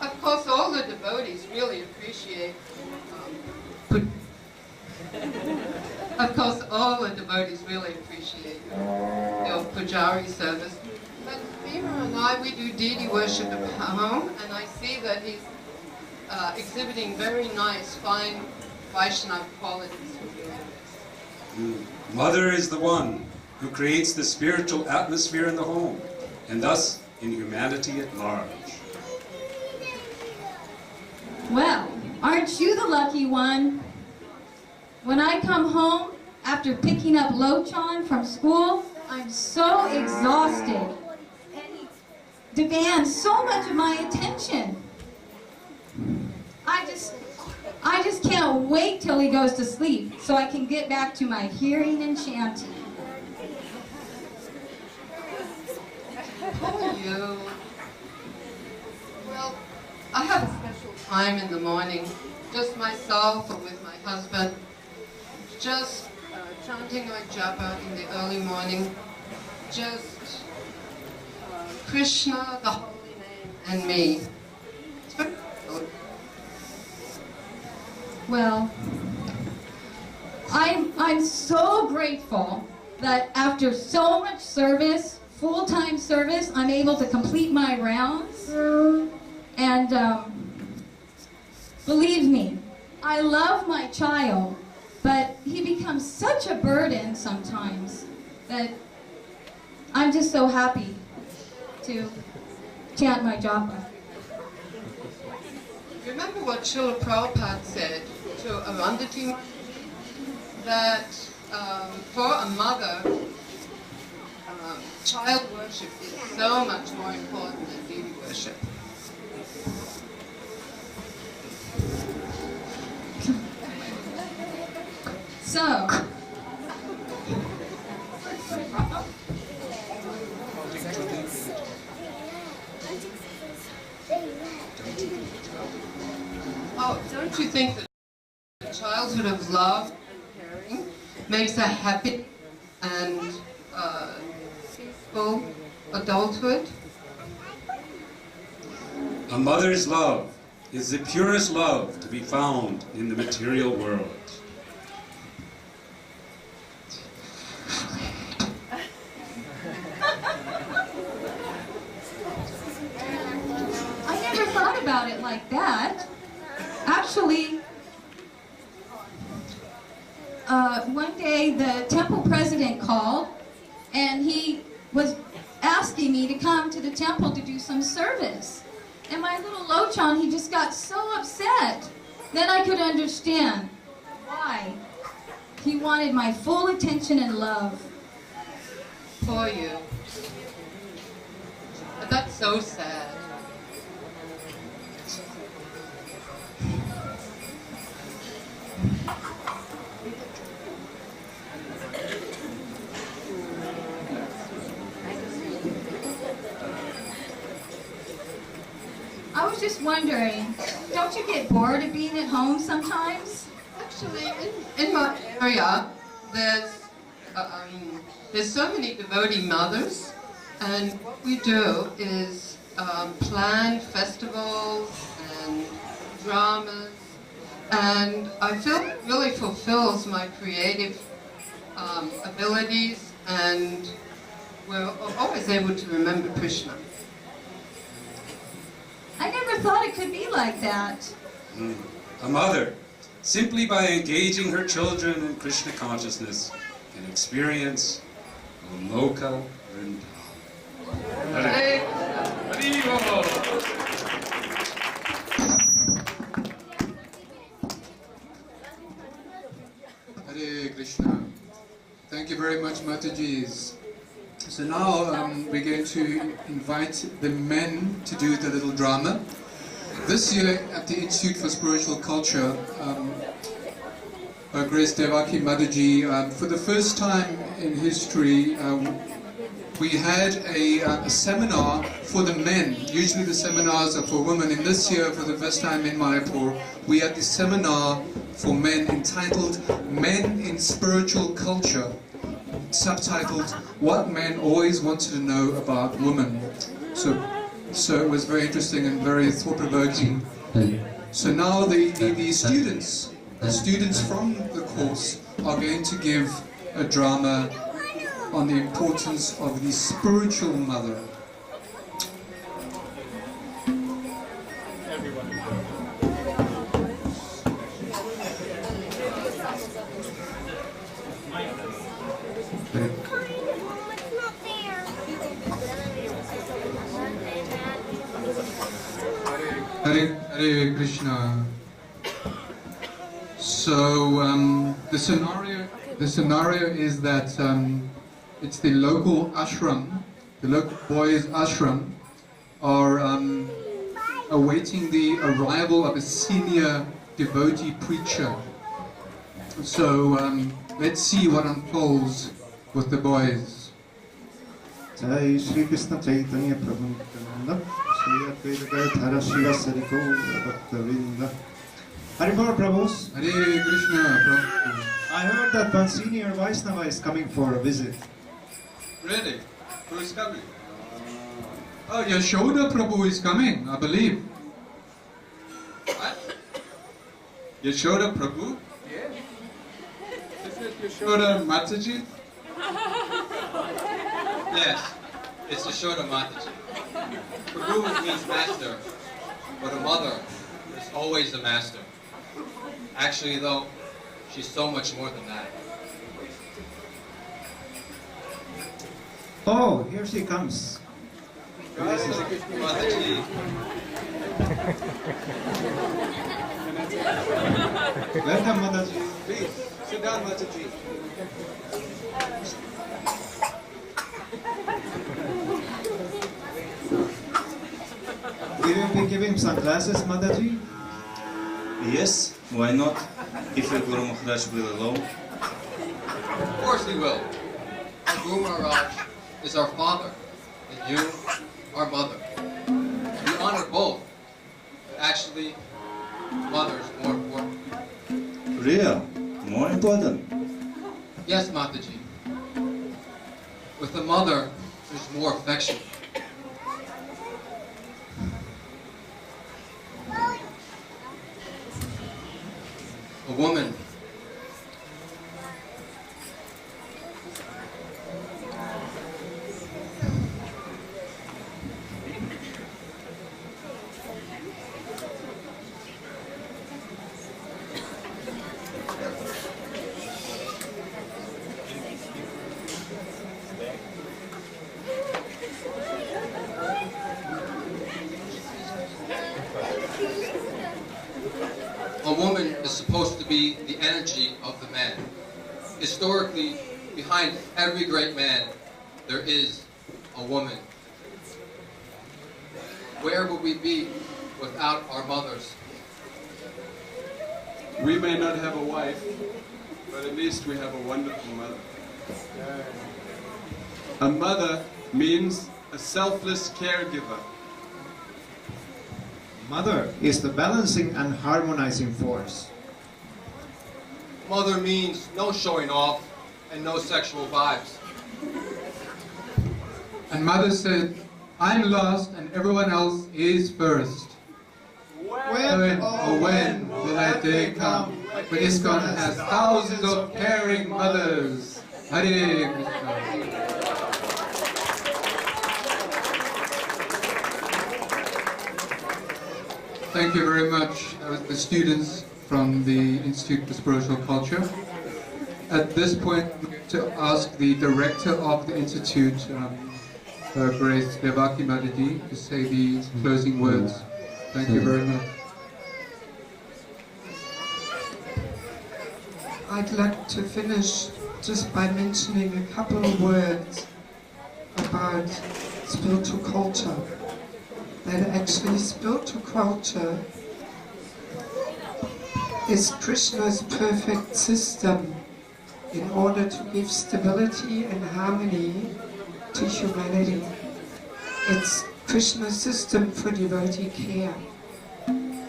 Of course, all the devotees really appreciate Of course, all the devotees really appreciate your pujari service. But Bhima and I, we do deity worship at home, and I see that he's exhibiting very nice, fine Vaishnava qualities for doing this. Mother is the one who creates the spiritual atmosphere in the home, and thus in humanity at large. Well, aren't you the lucky one? When I come home after picking up Lochan from school, I'm so exhausted. And he demands so much of my attention. I just can't wait till he goes to sleep so I can get back to my hearing and chanting. Oh, you. Well, I have a special time in the morning, just myself or with my husband, just chanting my japa in the early morning, just Krishna, the holy name, and me. It's very good. Well, I'm so grateful that after so much service, full-time service, I'm able to complete my rounds. And believe me, I love my child, but he becomes such a burden sometimes that I'm just so happy to chant my japa. Remember what Srila Prabhupada said to Arundhati, that for a mother, child worship is so much more important than deity worship. So, oh, don't you think that a childhood of love and caring makes a happy and peaceful adulthood? A mother's love is the purest love to be found in the material world. I never thought about it like that. Actually, one day the temple president called and he was asking me to come to the temple to do some service. And my little Lochan, he just got so upset. Then I could understand why he wanted my full attention and love. For you. But that's so sad. I was just wondering, don't you get bored of being at home sometimes? Actually, in my area, there's so many devotee mothers, and what we do is plan festivals and dramas, and I feel it really fulfills my creative abilities, and we're always able to remember Krishna. I never thought it could be like that. A mother, simply by engaging her children in Krishna consciousness, can experience Loka Vrindavan. Hare Hare Krishna. Thank you very much, Matajis. So now we're going to invite the men to do the little drama. This year at the Institute for Spiritual Culture, Her Grace Devaki Mataji, for the first time in history, we had a seminar for the men. Usually the seminars are for women. And this year, for the first time in Mayapur, we had the seminar for men entitled Men in Spiritual Culture, subtitled What Men Always Wanted to Know About Women. So it was very interesting and very thought-provoking. So now the students from the course are going to give a drama on the importance of the spiritual mother. Hare Krishna. So the scenario is that it's the local ashram, the local boys' ashram, are awaiting the arrival of a senior devotee preacher. So let's see what unfolds with the boys. Jai Shri Krishna Chaitanya Prabhu Nityananda Shri Advaita Gadadhara Shivasari Gaura Bhakta-vrinda. Haribol Prabhus. Hare Krishna Prabhu. I heard that one senior Vaishnava is coming for a visit. Really? Who is coming? Oh, Yashoda Prabhu is coming, I believe. What? Yashoda Prabhu? Yes. Isn't it Yashoda Mataji? Yes, it's Yashoda Mataji. Prabhu means master, but a mother is always the master. Actually, though, she's so much more than that. Oh, here she comes. Mataji. Welcome, Mataji. Please, sit down, Mataji. Will you be giving some classes, Mataji? Yes, why not? If the Guru Maharaj will allow. Of course he will. Our Guru Maharaj is our father, and you, our mother. We honor both, but actually, mother is more important. Real? More important? Yes, Mataji. With a mother, there's more affection. A woman is supposed to be the energy of the man. Historically, behind every great man, there is a woman. Where would we be without our mothers? We may not have a wife, but at least we have a wonderful mother. A mother means a selfless caregiver. Mother is the balancing and harmonizing force. Mother means no showing off and no sexual vibes. And mother said, I'm lost and everyone else is first. When will that day come? But ISKCON has thousands of caring mothers. Hare Krishna. Thank you very much. That was the students from the Institute for Spiritual Culture. At this point, I'm going to ask the director of the Institute, Her Grace Devaki Mataji, to say the closing words. Thank you very much. I'd like to finish just by mentioning a couple of words about spiritual culture. That actually spiritual culture is Krishna's perfect system in order to give stability and harmony to humanity. It's Krishna's system for devotee care.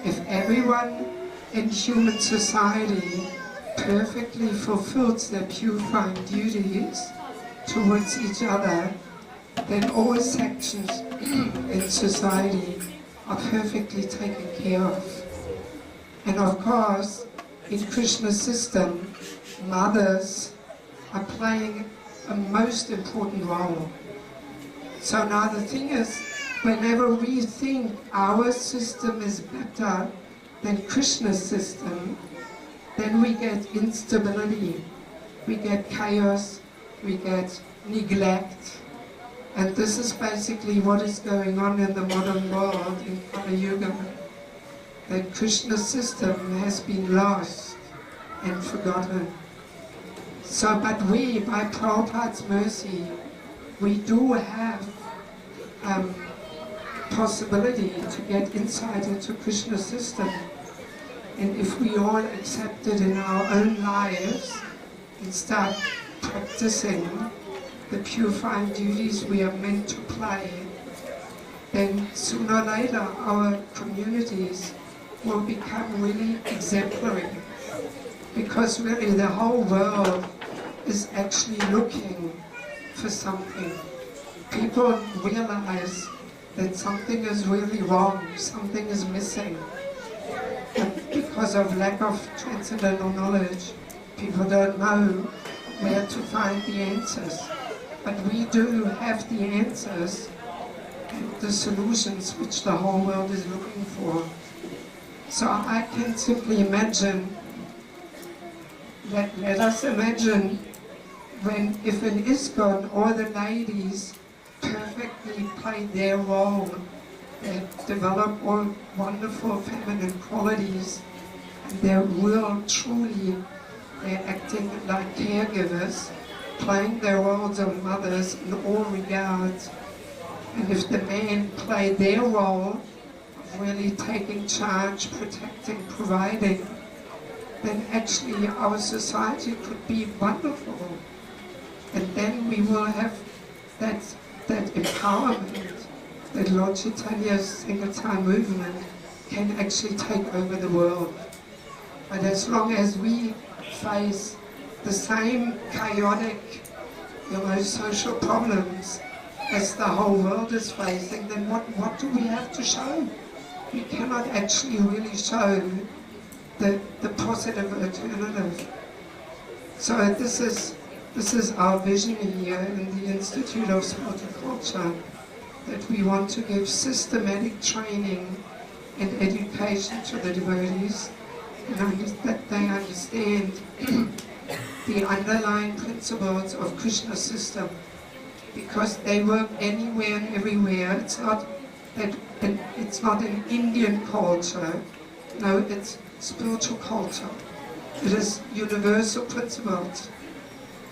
If everyone in human society perfectly fulfills their purifying duties towards each other, then all sections in society are perfectly taken care of. And of course, in Krishna's system, mothers are playing a most important role. So now the thing is, whenever we think our system is better than Krishna's system, then we get instability, we get chaos, we get neglect. And this is basically what is going on in the modern world in Kali Yuga. that Krishna's system has been lost and forgotten. So, but we, by Prabhupada's mercy, we do have possibility to get insight into Krishna's system. And if we all accept it in our own lives and start practicing the purifying duties we are meant to play, then sooner or later our communities will become really exemplary. Because really the whole world is actually looking for something. People realize that something is really wrong, something is missing. But because of lack of transcendental knowledge, people don't know where to find the answers. But we do have the answers and the solutions which the whole world is looking for. So I can simply imagine that, let us imagine when, if in ISKCON all the ladies perfectly play their role, they develop all wonderful feminine qualities, and they're real, truly, they're acting like caregivers, playing their roles of mothers in all regards. And if the men play their role of really taking charge, protecting, providing, then actually our society could be wonderful. And then we will have that empowerment that Lord Chaitanya's Sankirtan movement can actually take over the world. But as long as we face the same chaotic, social problems as the whole world is facing, then what do we have to show? We cannot actually really show the positive alternative. So this is our vision here in the Institute of Spiritual Culture, that we want to give systematic training and education to the devotees, and that they understand the underlying principles of Krishna's system, because they work anywhere and everywhere. It's not an Indian culture. No, it's spiritual culture. It is universal principles.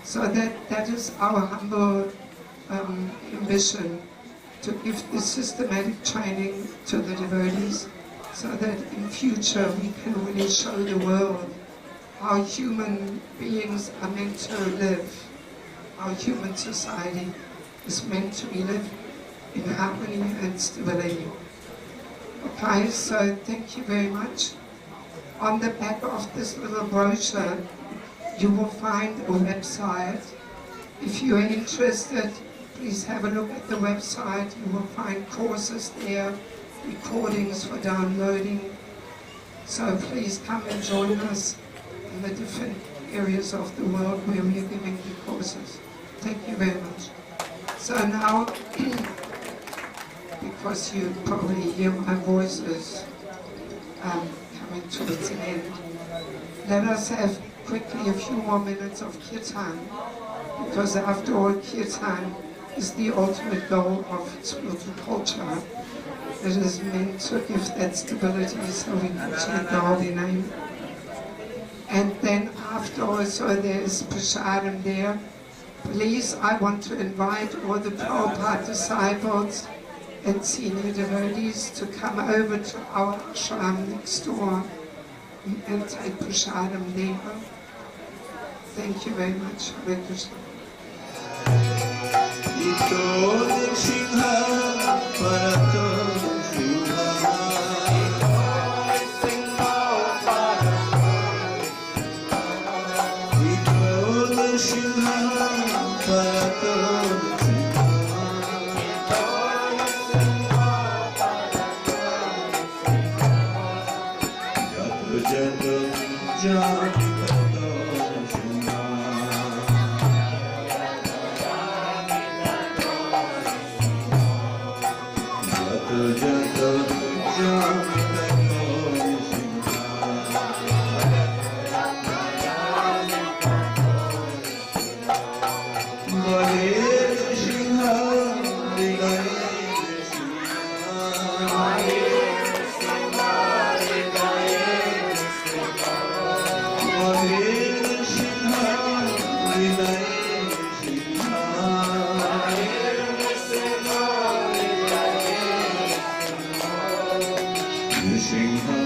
So that is our humble ambition, to give this systematic training to the devotees, so that in future we can really show the world how human beings are meant to live, how human society is meant to be lived in harmony and stability. Okay, so thank you very much. On the back of this little brochure, you will find a website. If you are interested, please have a look at the website. You will find courses there, recordings for downloading. So please come and join us in the different areas of the world where we are giving the courses. Thank you very much. So now, because you probably hear my voice is coming towards an end, let us have quickly a few more minutes of kirtan, because after all, kirtan is the ultimate goal of spiritual culture. It is meant to give that stability so we can chant the holy name. And then afterwards, so there is prasadam there. Please, I want to invite all the Prabhupada disciples and senior devotees to come over to our ashram next door and take prasadam there. Thank you very much. Hare Krishna. Hare sing